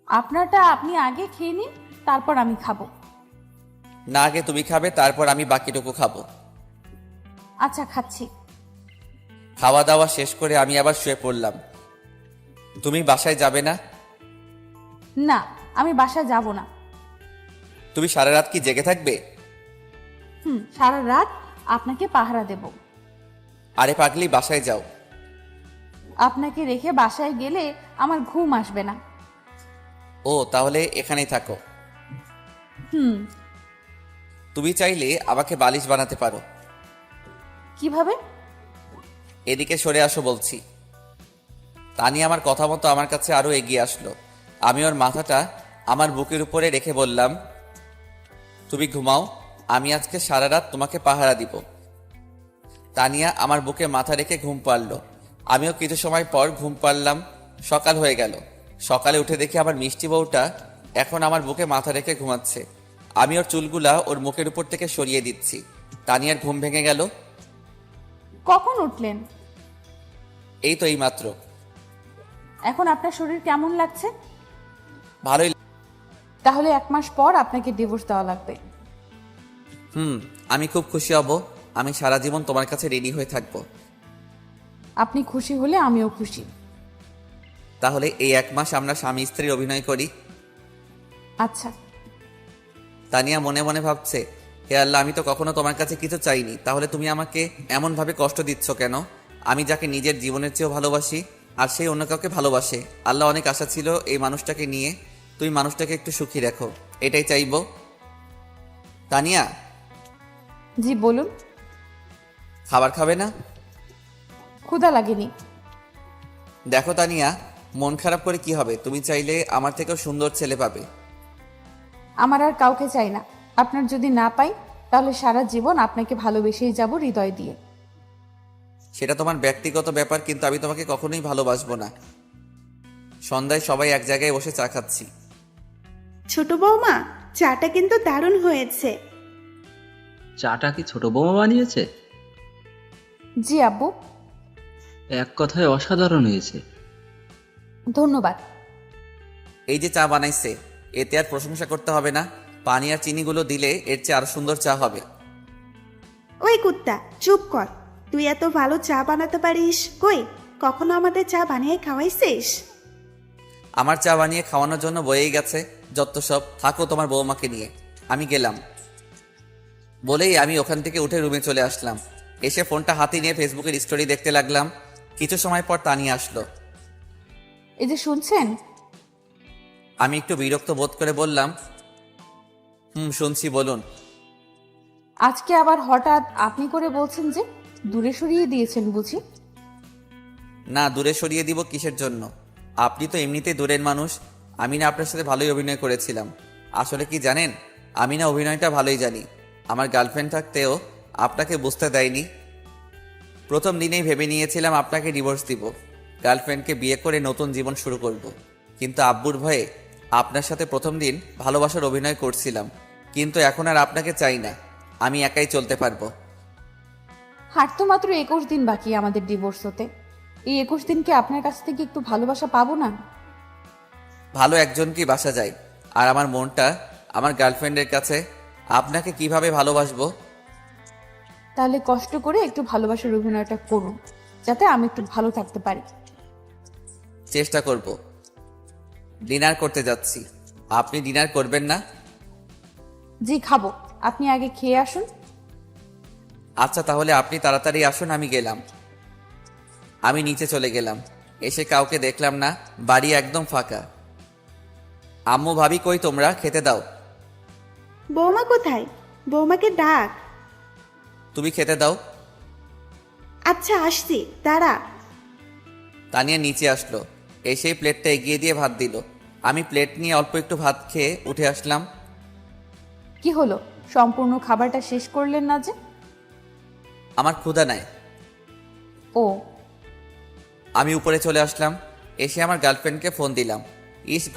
আপনারটা আপনি আগে খেয়ে নিন, তারপর আমি খাবো। না, আগে তুমি খাবে, তারপর আমি বাকিটুকু খাবো। আচ্ছা, খাচ্ছি। খাওয়া দাওয়া শেষ করে আমি আবার শুয়ে পড়লাম। তুমি বাসায় যাবে না? না, আমি বাসায় যাব না। তুমি সারা রাত কি জেগে থাকবে? সারা রাত আপনাকে পাহারা দেব। আরে পাগলি, বাসায় যাও। আপনাকে রেখে বাসায় গেলে আমার ঘুম আসবে না। ও, তাহলে এখানেই থাকো। তুমি চাইলে আমাকে বালিশ বানাতে পারো। কিভাবে? এদিকে সরে আসো বলছি। তানি আমার কথা মতো আমার কাছে আরো এগিয়ে আসলো। আমি ওর মাথাটা আমার বুকের উপরে রেখে বললাম, তুমি ঘুমাও, আমি আজকে সারা রাত তোমাকে পাহারা দিব। তানিয়া আমার বুকে মাথা রেখে ঘুম পাড়ল। আমিও কিছু সময় পর ঘুম পাড়লাম। সকাল হয়ে গেল। সকালে উঠে দেখি আমার মিষ্টি বউটা এখন আমার বুকে মাথা রেখে ঘুমাচ্ছে। আমি ওর চুলগুলা ওর মুখের উপর থেকে সরিয়ে দিচ্ছি। তানিয়ার ঘুম ভেঙে গেল। কখন উঠলেন? এই তো এইমাত্র। এখন আপনার শরীর কেমন লাগছে? ভালোই। তাহলে 1 মাস পর আপনাকে ডিভোর্স দেওয়া লাগবে। আমি খুব খুশি হব। আমি সারা জীবন তোমার কাছে রেডি হয়ে থাকবো। আপনি খুশি হলে আমিও খুশি। তাহলে এই 1 মাস আমরা স্বামী স্ত্রীর অভিনয় করি। আচ্ছা। তানিয়া মনে মনে ভাবছে, হে আল্লাহ, আমি তো কখনো তোমার কাছে কিছু চাইনি, তাহলে তুমি আমাকে এমনভাবে কষ্ট দিচ্ছ কেন? আমি যাকে নিজের জীবনের চেয়েও ভালোবাসি আর সেই অন্য কাউকে ভালোবাসে। আল্লাহ, অনেক আশা ছিল এই মানুষটাকে নিয়ে। তুমি মানুষটাকে একটু সুখী রাখো, এটাই চাইবো। তানিয়া, জি বলুন। খাবার খাবে না? ক্ষুধা লাগেনি। দেখো তানিয়া, মন খারাপ করে কি হবে? তুমি চাইলে আমার থেকেও সুন্দর ছেলে পাবে। আমার আর কাউকে চাই না। আপনার যদি না পাই তাহলে সারা জীবন আপনাকে ভালোবেসেই যাব হৃদয় দিয়ে। সেটা তোমার ব্যক্তিগত ব্যাপার, কিন্তু আমি তোমাকে কখনোই ভালোবাসবো না। সন্ধ্যায় সবাই এক জায়গায় বসে চা খাচ্ছি। ছোট বৌমা, চাটা কিন্তু দারুণ হয়েছে। চাটা কি ছোট বৌমা বানিয়েছে? জি আব্বু। এক কথায় অসাধারণ হয়েছে। ধন্যবাদ। এই যে চা বানাইছে, এতে আর প্রশংসা করতে হবে না। পানি আর চিনিগুলো দিলে এর চেয়ে আরো সুন্দর চা হবে। ওই কুত্তা, চুপ কর। তুই এত ভালো চা বানাতে পারিস, কই কখনো আমাদের চা বানিয়ে খাওয়াইছিস? আমার চা বানিয়ে খাওয়ানোর জন্য বয়েই গেছে যত সব। থাকো তোমার বৌমাকে নিয়ে, আমি গেলাম। বলেই আমি ওখান থেকে উঠে রুমে চলে আসলাম। এসে ফোনটা হাতে নিয়ে ফেসবুকের স্টোরি দেখতে লাগলাম। কিছু সময় পর তানিয়া আসলো। এই যে শুনছেন? আমি একটু বিরক্ত বোধ করে বললাম, শুনছি, বলুন। আজকে আবার হঠাৎ আপনি করে বলছেন যে? দূরে সরিয়ে দিয়েছেন বুঝি? না, দূরে সরিয়ে দিব কিসের জন্য? আপনি তো এমনিতেই দূরের মানুষ। আমি না আপনার সাথে ভালোই অভিনয় করেছিলাম। আসলে কি জানেন, আমি না অভিনয়টা ভালোই জানি। আমার গার্লফ্রেন্ড থাকতেও আপনাকে বুঝতে দেয়নি। প্রথম দিনেই ভেবে নিয়েছিলাম আপনাকে ডিভোর্স দিব, গার্লফ্রেন্ডকে বিয়ে করে নতুন জীবন শুরু করব। কিন্তু আব্বুর ভয়ে আপনার সাথে প্রথম দিন ভালোবাসার অভিনয় করছিলাম। কিন্তু এখন আর আপনাকে চাই না, আমি একাই চলতে পারবো। হার তো মাত্র 21 দিন বাকি আমাদের ডিভোর্স হতে। এই 21 দিনকে আপনার কাছ থেকে একটু ভালোবাসা পাবো না? ভালো একজনকেই বাসা যায়, আর আমার মনটা আমার গার্লফ্রেন্ডের কাছে। আপনাকে কিভাবে ভালোবাসবো? তাহলে কষ্ট করে একটু ভালোবাসার অভিনয়টা করুন, যাতে আমি একটু ভালো থাকতে পারি। চেষ্টা করব। ডিনার করতে যাচ্ছি, আপনি ডিনার করবেন না? জি খাবো, আপনি আগে খেয়ে আসুন। আচ্ছা, তাহলে আপনি তাড়াতাড়ি আসুন, আমি গেলাম। আমি নিচে চলে গেলাম। এসে কাউকে দেখলাম না, বাড়ি একদম ফাঁকা। আম্মু ভাবি কই তোমরা? খেতে দাও। বৌমা কোথায়? বৌমাকে ডাক। তুমি খেতে দাও। আচ্ছা আসছি, দাঁড়া। তানিয়া নিচে আসলো, এসেই প্লেটটা এগিয়ে দিয়ে ভাত দিল। আমি প্লেট নিয়ে অল্প একটু ভাত খেয়ে উঠে আসলাম। কি হলো, সম্পূর্ণ খাবারটা শেষ করলেন না যে? আমার ক্ষুধা নাই। ও, আমি উপরে চলে আসলাম, এসে আমার গার্লফ্রেন্ডকে ফোন দিলাম।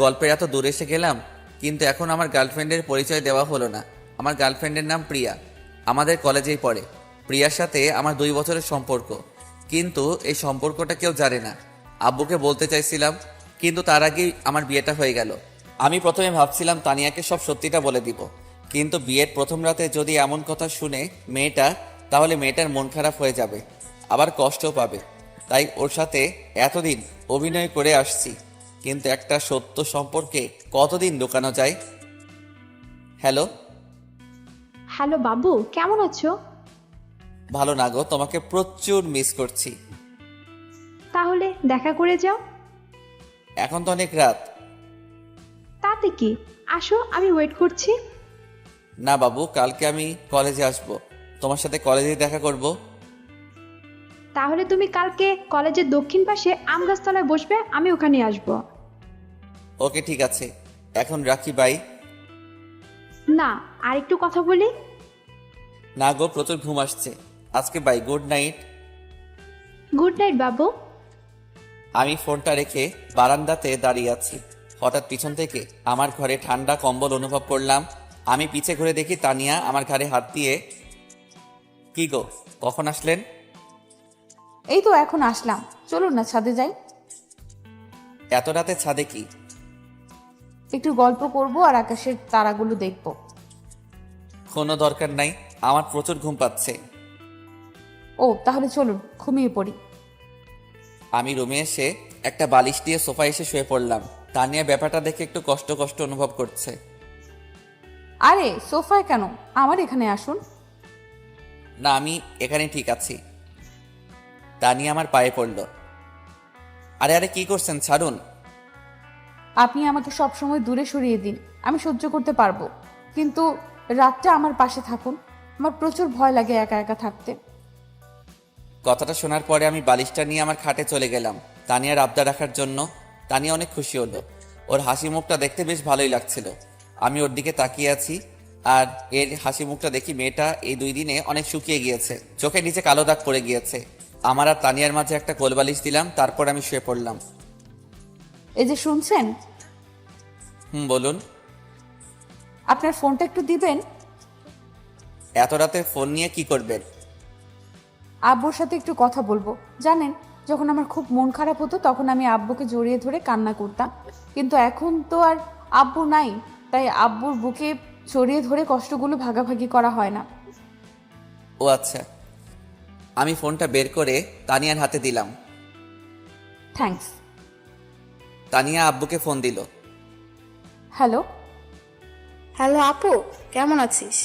গল্পের এত দূর এসে গেলাম, কিন্তু এখন আমার গার্লফ্রেন্ডের পরিচয় দেওয়া হলো না। আমার গার্লফ্রেন্ডের নাম প্রিয়া, আমাদের কলেজেই পড়ে। প্রিয়ার সাথে আমার 2 বছরের সম্পর্ক, কিন্তু এই সম্পর্কটা কেউ জানে না। আব্বুকে বলতে চাইছিলাম, কিন্তু তার আগেই আমার বিয়েটা হয়ে গেল। আমি প্রথমে ভাবছিলাম তানিয়াকে সব সত্যিটা বলে দিব, কিন্তু বিয়ের প্রথম রাতে যদি এমন কথা শুনে মেয়েটা, তাহলে মেয়েটার মন খারাপ হয়ে যাবে, আবার কষ্টও পাবে। তাই ওর সাথে এতদিন অভিনয় করে আসছি, কিন্তু একটা সত্য সম্পর্কে কতদিন লুকানো যায়? হ্যালো। হ্যালো বাবু, কেমন আছো? ভালো না গো, তোমাকে প্রচুর মিস করছি। তাহলে দেখা করে যাও। এখন তো অনেক রাত। তাতে কি, আসো, আমি ওয়েট করছি। না বাবু, কালকে আমি কলেজে আসব, তোমার সাথে কলেজে দেখা করব। তাহলে তুমি কালকে কলেজের দক্ষিণ পাশে আম গাছতলায় বসবে, আমি ওখানে আসব। ওকে ঠিক আছে, এখন রাখি, বাই। না, আর একটু কথা বলি। না গো, প্রচুর ঘুম আসছে আজকে, bye, good night. Good night বাবু। আমি ফোনটা রেখে বারান্দাতে দাঁড়িয়ে আছি, হঠাৎ পিছন থেকে আমার ঘরে ঠান্ডা কম্বল অনুভব করলাম। আমি পিছে ঘুরে দেখি তানিয়া আমার ঘাড়ে হাত দিয়ে। কি গো, কখন আসলেন? এই তো এখন আসলাম, চলুন না ছাদে যাই। এত রাতে ছাদে কি? একটু গল্প করব আর আকাশের তারাগুলো দেখব। কোনো দরকার নাই, আমার প্রচুর ঘুম পাচ্ছে। ও, তাহলে চলুন ঘুমিয়ে পড়ি। আমি রুমে এসে একটা বালিশ দিয়ে সোফায় এসে শুয়ে পড়লাম। তানিয়া ব্যাপারটা দেখে একটু কষ্ট কষ্ট অনুভব করছে। আরে সোফায় কেন, আমার এখানে আসুন। না, আমি এখানে ঠিক আছি। তানিয়া আমার পায়ে পড়ল। আরে আরে, কি করছেন? ছাড়ুন। আপনি আমাকে সব সময় দূরে সরিয়ে দিন, আমি সহ্য করতে পারবো, কিন্তু রাতটা আমার পাশে থাকুন। আমার প্রচুর ভয় লাগে একা একা থাকতে। কথাটা শোনার পরে আমি বালিশটা নিয়ে আমার খাটে চলে গেলাম তানিয়ার আবদার রাখার জন্য। তানিয়া অনেক খুশি হলো, ওর হাসি মুখটা দেখতে বেশ ভালোই লাগছিল। আমি ওর দিকে তাকিয়ে আছি, আর এর হাসি মুখটা দেখি মেয়েটা এই 2 দিনে অনেক শুকিয়ে গিয়েছে, চোখের নিচে কালো দাগ পড়ে গিয়েছে। আমার আর তানিয়ার মাঝে একটা কোলবালিশ দিলাম, তারপর আমি শুয়ে পড়লাম। এই যে শুনছেন, বলুন। আপনার ফোনটা একটু দিবেন। এত রাতে ফোন নিয়ে কি করবেন? আব্বুর সাথে একটু কথা বলবো। জানেন, যখন আমার খুব মন খারাপ হতো তখন আমি আব্বুকে জড়িয়ে ধরে কান্না করতাম, কিন্তু এখন তো আর আব্বু নাই, তাই আব্বুর বুকে জড়িয়ে ধরে কষ্টগুলো ভাগাভাগি করা হয় না। ও আচ্ছা। আমি ফোনটা বের করে তানিয়ার হাতে দিলাম। থ্যাঙ্কস। তানিয়া আব্বুকে ফোন দিল। হ্যালো। হ্যালো আপু, কেমন আছিস?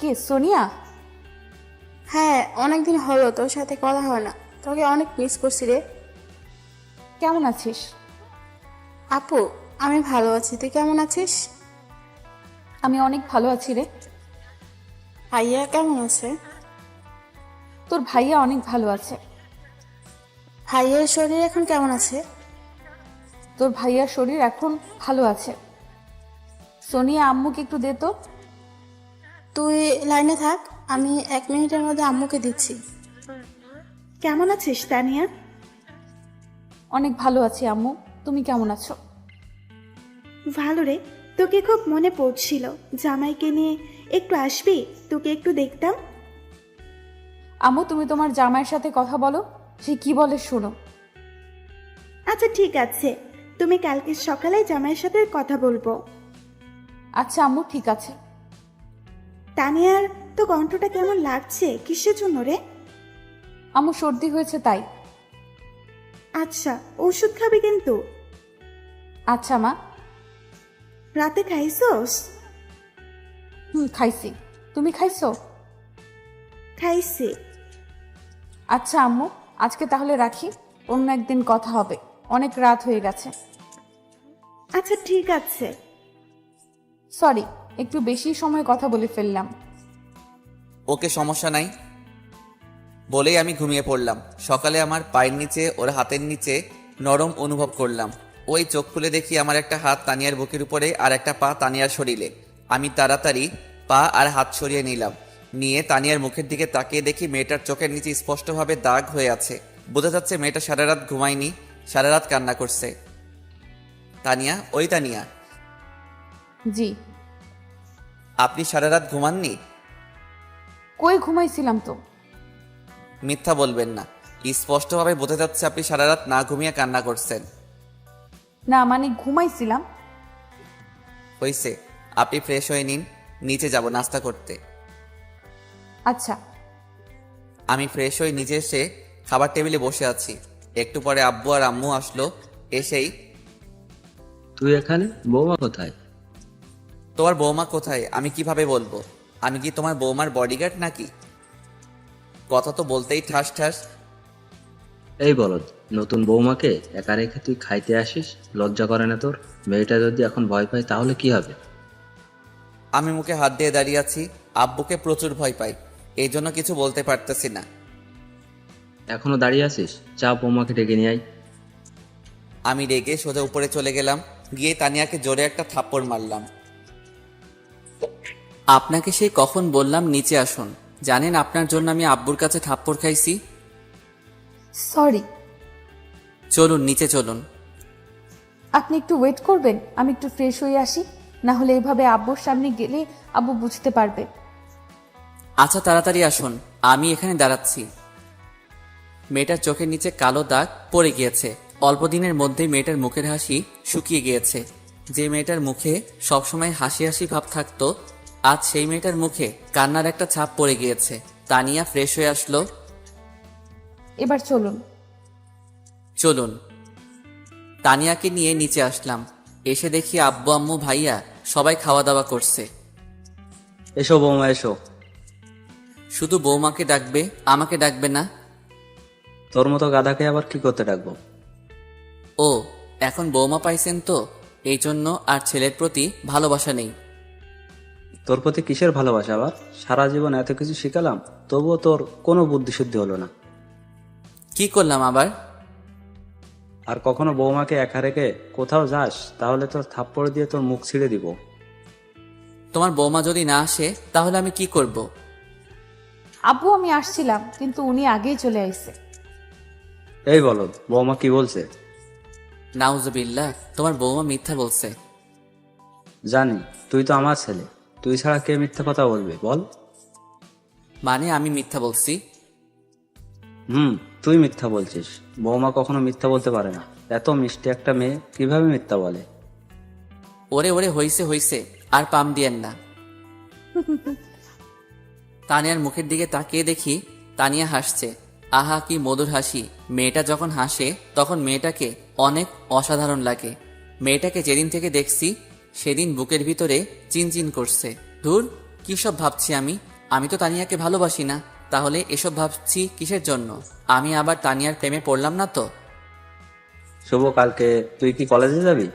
কে, সোনিয়া? হ্যাঁ, অনেকদিন হলো তোর সাথে কথা হয় না, তোকে অনেক মিস করছি রে। কেমন আছিস? আপু, আমি ভালো আছি, তুই কেমন আছিস? আমি অনেক ভালো আছি রে। ভাইয়া কেমন আছে? তোর ভাইয়া অনেক ভালো আছে। ভাইয়ের শরীর এখন কেমন আছে? তোর ভাইয়ার শরীর এখন ভালো আছে। সোনিয়া, আম্মুকে একটু দে তো। তুই লাইনে থাক, আমি 1 মিনিটের মধ্যে আম্মুকে দিচ্ছি। কেমন আছিস তানিয়া? অনেক ভালো আছি আম্মু, তুমি কেমন আছো? ভালো রে, তোকে খুব মনে পড়ছিল। জামাইকে নিয়ে একটু আসবি, তোকে একটু দেখতাম। আম্মু, তুমি তোমার জামাইয়ের সাথে কথা বলো, সে কি বলে শোনো। আচ্ছা ঠিক আছে, তুমি কালকে সকালে জামাইয়ের সাথে কথা বলবো। আচ্ছা আম্মু, ঠিক আছে। তানিয়ার তো কণ্ঠটা কেমন লাগছে, কিসের জন্য রে? আম্মু, সর্দি হয়েছে তাই। আচ্ছা, ওষুধ খাবি কিন্তু। আচ্ছা মা। রাতে খাইছোস? খাইছি। তুমি খাইছো? খাইছি। আচ্ছা আম্মু, আজকে তাহলে রাখি, অন্য একদিন কথা হবে, অনেক রাত হয়ে গেছে। আচ্ছা ঠিক আছে। সরি, একটু বেশি সময় কথা বলে ফেললাম। ওকে, সমস্যা নাই বলেই আমি ঘুমিয়ে পড়লাম। সকালে আমার পায়ের নিচে ওর হাতের নিচে নরম অনুভব করলাম। ওই চোখ খুলে দেখি আমার একটা হাত তানিয়ার বুকের উপরে আর একটা পা তানিয়ার শরীরে। আমি তাড়াতাড়ি পা আর হাত সরিয়ে নিলাম। নিয়ে তানিয়ার মুখের দিকে তাকিয়ে দেখি মেয়েটার চোখের নিচে স্পষ্টভাবে দাগ হয়ে আছে। বোঝা যাচ্ছে মেয়েটা সারা রাত ঘুমায়নি, সারা রাত কান্না করছে। তানিয়া, ওই তানিয়া, জি। আপনি সারা রাত ঘুমাননি? কই ঘুমাইছিলাম তো। মিথ্যা বলবেন না, স্পষ্টভাবে বোঝা যাচ্ছে আপনি সারা রাত না ঘুমিয়ে কান্না করছেন। না মানে ঘুমাইছিলাম। হয়েছে, আপনি ফ্রেশ হয়ে নিন, নিচে যাব নাস্তা করতে। আচ্ছা। আমি ফ্রেশ হয়ে নিচে এসে খাবার টেবিলে বসে আছি। একটু পরে আব্বু আর আম্মু আসলো। এসেই, তুই এখানে, বৌমা কোথায়? তোমার বৌমা কোথায় আমি কিভাবে বলবো? আমি কি তোমার বৌমার বডিগার্ড নাকি? কথা তো বলতেই ঠাস ঠাস। এই বলদ, নতুন বৌমাকে একা রেখে তুই খাইতে আসিস? লজ্জা করে না তোর? মেয়েটা যদি এখন ভয় পায় তাহলে কি হবে? আমি মুখে হাত দিয়ে দাঁড়িয়ে আছি। আব্বুকে প্রচুর ভয় পাই, এই জন্য কিছু বলতে পারতেছি না। এখনো দাঁড়িয়ে আছিস? চা, বৌমাকে ডেকে নিয়ে আয়। আমি রেগে সোজা উপরে চলে গেলাম। গিয়ে তানিয়াকে জোরে একটা থাপ্পড় মারলাম। আপনাকে সেই কখন বললাম নিচে আসুন? জানেন আপনার জন্য আমি আব্বুর কাছে থাপ্পড় খাইছি। সরি। চলুন নিচে চলুন। আপনি একটু ওয়েট করবেন, আমি একটু ফ্রেশ হয়ে আসি। না হলে এভাবে আব্বুর সামনে গেলে আব্বু বুঝতে পারবে। আচ্ছা তাড়াতাড়ি আসুন, আমি এখানে দাঁড়াচ্ছি। মেয়েটার চোখের নিচে কালো দাগ পড়ে গিয়েছে। অল্প দিনের মধ্যেই মেয়েটার মুখের হাসি শুকিয়ে গিয়েছে। যে মেয়েটার মুখে সবসময় হাসি হাসি ভাব থাকতো, আজ সেই মেয়েটার মুখে কান্নার একটা ছাপ পড়ে গিয়েছে। তানিয়া ফ্রেশ হয়ে আসলো। এবার চলুন। চলুন। তানিয়াকে নিয়ে নিচে আসলাম। এসে দেখি আব্বু আম্মু ভাইয়া সবাই খাওয়া দাওয়া করছে। এসো বৌমা, এসো। শুধু বৌমাকে ডাকবে, আমাকে ডাকবে না? তোর মতো গাধাকে আবার কি করতে ডাকবো? ও, এখন বৌমা পাইছেন তো, এই জন্য আর ছেলের প্রতি ভালোবাসা নেই। তোর প্রতি কিসের ভালোবাসা আবার? সারা জীবন এত কিছু শিখালাম, তবুও তোর কোনো বুদ্ধিশুদ্ধি হলো না। কি করলাম আবার? আর কখনো বৌমাকে একা রেখে কোথাও যাস তাহলে তোর থাপ্পড় দিয়ে তোর মুখ ছিঁড়ে দিব। তোমার বৌমা যদি না আসে তাহলে আমি কি করব? আব্বু আমি আসছিলাম, কিন্তু উনি আগেই চলে আসছে। এই বলদ, বৌমা কি বলছে? নাউজুবিল্লাহ, তোমার বৌমা মিথ্যা বলছে। জানি, তুই তো আমার ছেলে, তুই ছাড়া কে মিথ্যা কথা বলবে বল? মানে আমি মিথ্যা বলছি? তুই মিথ্যা বলছিস। বৌমা কখনো মিথ্যা বলতে পারে না। এত মিষ্টি একটা মেয়ে কিভাবে মিথ্যা বলে? ওরে ওরে, হইছে হইছে, আর পাম দিয়েন না। তানিয়ার মুখের দিকে তাকিয়ে দেখি তানিয়া হাসছে। আহা কি মধুর হাসি! মেয়েটা যখন হাসে তখন মেয়েটাকে অনেক অসাধারণ লাগে। মেয়েটাকে যেদিন থেকে দেখছি সেদিন বুকের ভিতরে চিনচিন করছে। ধুর, কি সব ভাবছি আমি! আমি তো তানিয়াকে ভালোবাসি না, তাহলে এসব ভাবছি কিসের জন্য? আমি আবার তানিয়ার প্রেমে পড়লাম না তো? শুভ, কালকে তুই কি কলেজে যাবি?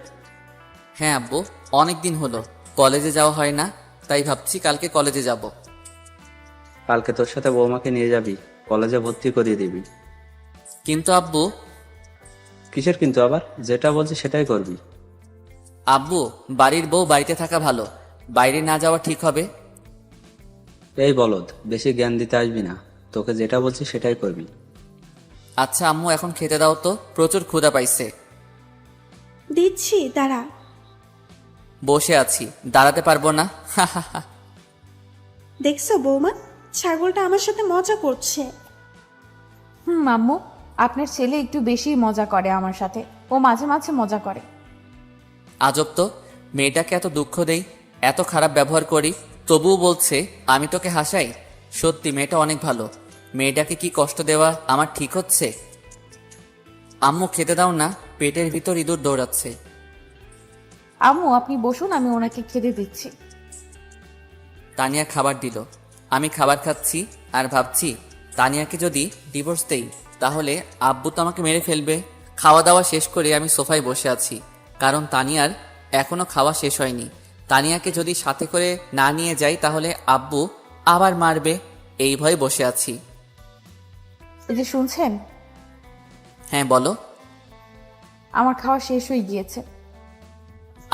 হ্যাঁ আব্বু, অনেকদিন হলো কলেজে যাওয়া হয় না, তাই ভাবছি কালকে কলেজে যাব। কালকে তোর সাথে বৌমাকে নিয়ে যাবি, কলেজে ভর্তি করিয়ে দিবি। কিন্তু আব্বু। কিসের কিন্তু আবার? যেটা বলছি সেটাই করবি। আব্বু, বাড়ির বউ বাড়িতে থাকা ভালো, বাইরে না যাওয়া ঠিক হবে? এই বলদ, বেশি জ্ঞান দিতে আসবি না। তোকে যেটা বলছি সেটাই করবি। আচ্ছা আম্মু, এখন খেতে দাও তো, প্রচুর ক্ষুধা পাইছে। দিচ্ছি, দাঁড়া। বসে আছি, দাঁড়াতে পারবো না। দেখছো বৌমা, ছাগলটা আমার সাথে মজা করছে। আম্মু, আপনার ছেলে একটু বেশি মজা করে আমার সাথে। ও মাঝে মাঝে মজা করে। আজব তো, মেয়েটাকে এত দুঃখ দেই, এত খারাপ ব্যবহার করি, তবুও বলছে আমি তোকে হাসাই। সত্যি মেয়েটা অনেক ভালো। মেয়েটাকে কি কষ্ট দেওয়া আমার ঠিক হচ্ছে? আম্মু খেতে দাও না, পেটের ভিতর ইঁদুর দৌড়াচ্ছে। আম্মু আপনি বসুন, আমি ওনাকে খেতে দিচ্ছি। তানিয়া খাবার দিল। আমি খাবার খাচ্ছি আর ভাবছি তানিয়াকে যদি ডিভোর্স দেই তাহলে আব্বু তো আমাকে মেরে ফেলবে। খাওয়া দাওয়া শেষ করে আমি সোফায় বসে আছি, কারণ তানিয়ার এখনো খাওয়া শেষ হয়নি। তানিয়াকে যদি সাথে করে না নিয়ে যাই তাহলে আব্বু আবার মারবে, এই ভয়ে বসে আছি। এই যে শুনছেন, হ্যাঁ বলো। আমার খাওয়া শেষ হয়ে গিয়েছে।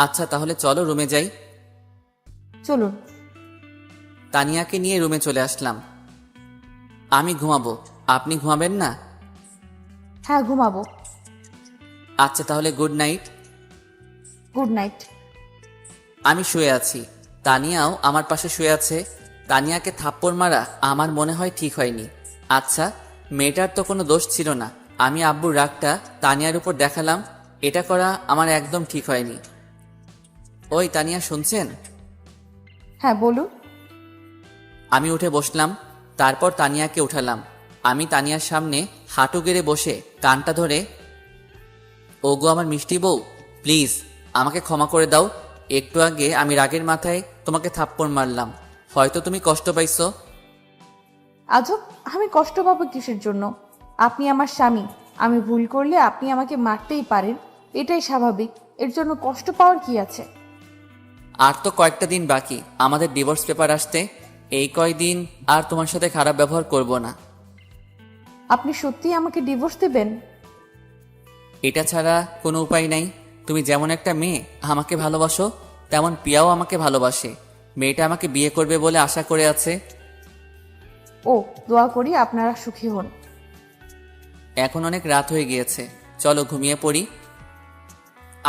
আচ্ছা তাহলে চলো রুমে যাই। চলুন। তানিয়াকে নিয়ে রুমে চলে আসলাম। আমি ঘুমাবো, আপনি ঘুমাবেন না? হ্যাঁ, ঘুমাবো। আচ্ছা তাহলে গুড নাইট। Good night. আমি শুয়ে আছি, তানিয়াও আমার পাশে শুয়ে আছে। তানিয়াকে থাপ্পড় মারা আমার মনে হয় ঠিক হয়নি। আচ্ছা, মেয়েটার তো কোনো দোষ ছিল না, আমি আব্বুর রাগটা তানিয়ার উপর দেখালাম, এটা করা আমার একদম ঠিক হয়নি। ওই তানিয়া শুনছেন? হ্যাঁ বলুন। আমি উঠে বসলাম, তারপর তানিয়াকে উঠালাম। আমি তানিয়ার সামনে হাঁটু গেড়ে বসে কানটা ধরে, ওগো আমার মিষ্টি বউ, প্লিজ আমাকে ক্ষমা করে দাও। একটু আগে আমি রাগের মাথায় তোমাকে থাপ্পড় মারলাম, হয়তো তুমি কষ্ট পাইছো। আজব, আমি কষ্ট পাবো কিসের জন্য? আপনি আমার স্বামী, আমি ভুল করলে আপনি আমাকে মারতেই পারেন, এটাই স্বাভাবিক। এর জন্য কষ্ট পাওয়ার কি আছে? আর তো কয়েকটা দিন বাকি আমাদের ডিভোর্স পেপার আসতে, এই কয়দিন আর তোমার সাথে খারাপ ব্যবহার করব না। আপনি সত্যিই আমাকে ডিভোর্স দেবেন? এটা ছাড়া কোনো উপায় নাই। তুমি যেমন একটা মেয়ে আমাকে ভালোবাসো, তেমন পিয়াও আমাকে ভালোবাসে। মেয়েটা আমাকে বিয়ে করবে বলে আশা করে আছে। ও, দোয়া করি আপনারা সুখী হন। এখন অনেক রাত হয়ে গিয়েছে, চলো ঘুমিয়ে পড়ি।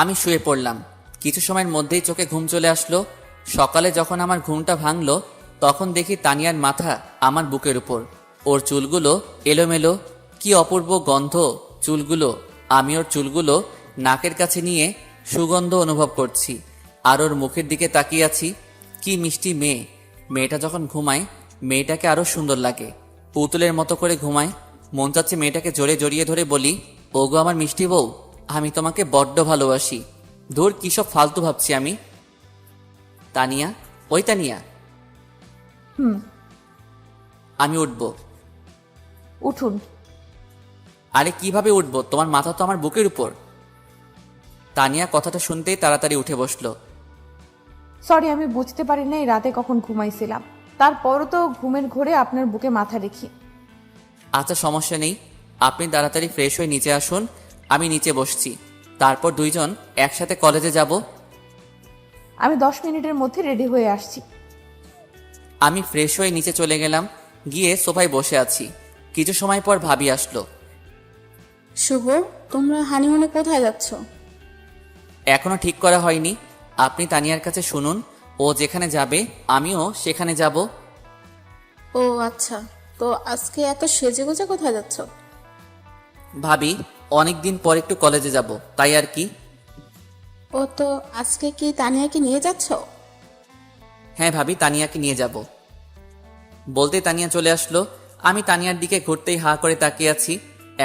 আমি শুয়ে পড়লাম, কিছু সময়ের মধ্যেই চোখে ঘুম চলে আসলো। সকালে যখন আমার ঘুমটা ভাঙলো তখন দেখি তানিয়ার মাথা আমার বুকের উপর, ওর চুলগুলো এলোমেলো, কি অপূর্ব গন্ধ চুলগুলো। আমি ওর চুলগুলো নাকের কাছে নিয়ে সুগন্ধ অনুভব করছি, আর ওর মুখের দিকে তাকিয়ে আছি। কি মিষ্টি মেয়ে। মেয়েটা যখন ঘুমায় মেয়েটাকে আরো সুন্দর লাগে, পুতুলের মতো করে ঘুমায়। মন চাচ্ছে মেয়েটাকে জোরে জড়িয়ে ধরে বলি, ওগো আমার মিষ্টি বউ, আমি তোমাকে বড্ড ভালোবাসি। ধুর কি সব ফালতু ভাবছি আমি। তানিয়া, ওই তানিয়া। আমি উঠবো। উঠুন। আরে কিভাবে উঠবো, তোমার মাথা তো আমার বুকের উপর। তানিয়া কথাটা শুনতেই তাড়াতাড়ি উঠে বসলো। সরি, আমি বুঝতে পারি নাই রাতে কখন ঘুমাইছিলাম, তারপরও তো ঘুমের ঘোরে আপনার বুকে মাথা রেখি। আচ্ছা সমস্যা নেই, আপনি তাড়াতাড়ি ফ্রেশ হয়ে নিচে আসুন, আমি নিচে বসছি। তারপর দুইজন একসাথে কলেজে যাব। আমি 10 মিনিটের মধ্যে রেডি হয়ে আসছি। আমি ফ্রেশ হয়ে নিচে চলে গেলাম, গিয়ে সোফায় বসে আছি। কিছু সময় পর ভাবি আসলো। শুভ, তোমরা হানিমুনে কোথায় যাচ্ছ? এখনো ঠিক করা হয়নি, আপনি তানিয়ার কাছে শুনুন, ও যেখানে যাবে আমিও সেখানে যাব। ও আচ্ছা, তো আজকে এত সেজেগুজে কোথায় যাচ্ছ? ভাবি অনেকদিন পর একটু কলেজে যাব, তাই আর কি। ও তো আজকে কি তানিয়াকে নিয়ে যাচ্ছ? হ্যাঁ ভাবি, তানিয়াকে নিয়ে যাব। বলতে তানিয়া চলে আসলো। আমি তানিয়ার দিকে ঘুরতেই হা করে তাকিয়ে আছি।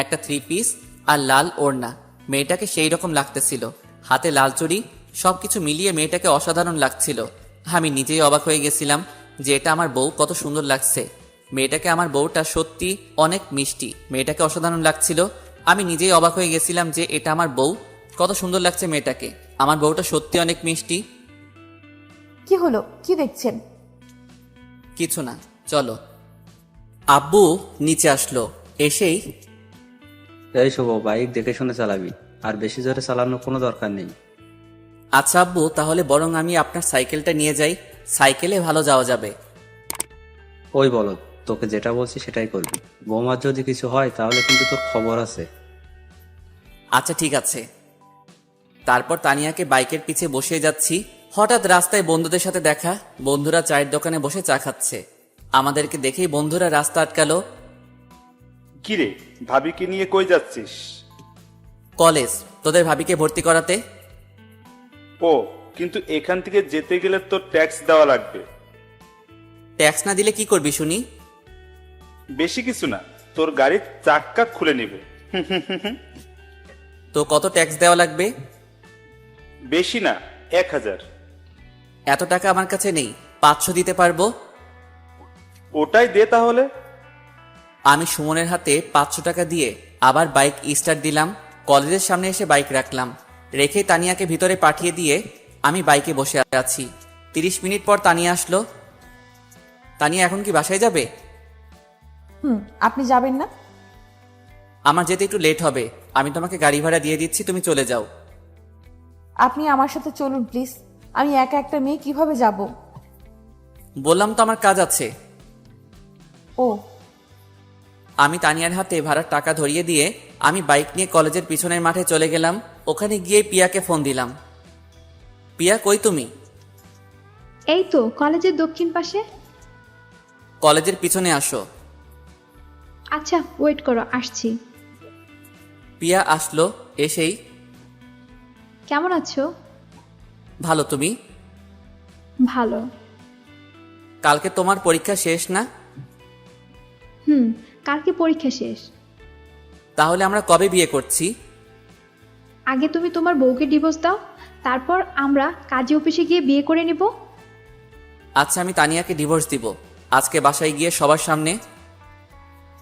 একটা 3 পিস আর লাল ওড়না, মেয়েটাকে সেই রকম লাগতেছিল। হাতে লাল চুড়ি, সবকিছু মিলিয়ে মেয়েটাকে অসাধারণ লাগছিল। আমি নিজেই অবাক হয়ে গেছিলাম যে এটা আমার বউ, কত সুন্দর লাগছে মেয়েটাকে। আমার বউটা সত্যি অনেক মিষ্টি, মেয়েটাকে অসাধারণ লাগছিল। আমি নিজেই অবাক হয়ে গেছিলাম যে এটা আমার বউ, কত সুন্দর লাগছে মেয়েটাকে। আমার বউটা সত্যি অনেক মিষ্টি। কি হলো, কি দেখছেন? কিছু না, চলো। আব্বু নিচে আসলো, এসেই, এই শুভ, বাইক দেখে শুনে চালাবি, আর বেশি জোরে চালানোর কোনো দরকার নেই। আচ্ছা আব্বু, তাহলে বরং আমি আপনার সাইকেলটা নিয়ে যাই, সাইকেলে ভালো যাওয়া যাবে। ওই বলদ, তোকে যেটা বলছি সেটাই করবি। বৌমার যদি কিছু হয় তাহলে কিন্তু তোর খবর আছে। আচ্ছা ঠিক আছে। তারপর তানিয়াকে বাইকের পিছে বসিয়ে যাচ্ছি। হঠাৎ রাস্তায় বন্ধুদের সাথে দেখা, বন্ধুরা চায়ের দোকানে বসে চা খাচ্ছে। আমাদেরকে দেখেই বন্ধুরা রাস্তা আটকালো। কিরে, ভাবিকে নিয়ে কই যাচ্ছিস? কলেজ, তোদের ভাবিকে ভর্তি করাতে। ও, কিন্তু এখান থেকে যেতে গেলে তোর ট্যাক্স দেওয়া লাগবে। ট্যাক্স না দিলে কি করবি শুনি? বেশি কিছু না, তোর গাড়ির চাক্কা খুলে নিবে। তো কত ট্যাক্স দেওয়া লাগবে? বেশি না, 1000। এত টাকা আমার কাছে নেই, 500 দিতে পারবো। ওটাই দে তাহলে। আমি সুমনের হাতে 500 টাকা দিয়ে আবার বাইক স্টার্ট দিলাম। কলেজের সামনে এসে বাইক রাখলাম। রেখে তানিয়াকে ভিতরে পাঠিয়ে দিয়ে আমি বাইকে বসে আছি। 30 মিনিট পর তানিয়া আসলো। তানিয়া এখন কি বাসায় যাবে? আপনি যাবেন না? আমার যেতে একটু লেট হবে, আমি তোমাকে গাড়ি ভাড়া দিয়ে দিচ্ছি, তুমি চলে যাও। আপনি আমার সাথে চলুন প্লিজ। আমি একা একটা মেয়ে কিভাবে যাব? বললাম তো আমার কাজ আছে। ও আমি তানিয়ার হাতে ভাড়ার টাকা ধরিয়ে দিয়ে আমি বাইক নিয়ে কলেজের পিছনের মাঠে চলে গেলাম। ওখানে গিয়ে পিয়াকে ফোন দিলাম। পিয়া, কই তুমি? এই তো কলেজের দক্ষিণ পাশে। কলেজের পিছনে আসো। আচ্ছা ওয়েট করো, আসছি। পিয়া আসলো। এসেই, কেমন আছো? ভালো, তুমি? ভালো। কালকে তোমার পরীক্ষা শেষ না? কালকে পরীক্ষা শেষ। তাহলে আমরা কবে বিয়ে করছি? আগে তুমি তোমার বউকে ডিভোর্স দাও, তারপর আমরা কাজী অফিসে গিয়ে বিয়ে করে নিব। আচ্ছা, আমি তানিয়াকে ডিভোর্স দিব আজকে বাসায় গিয়ে সবার সামনে।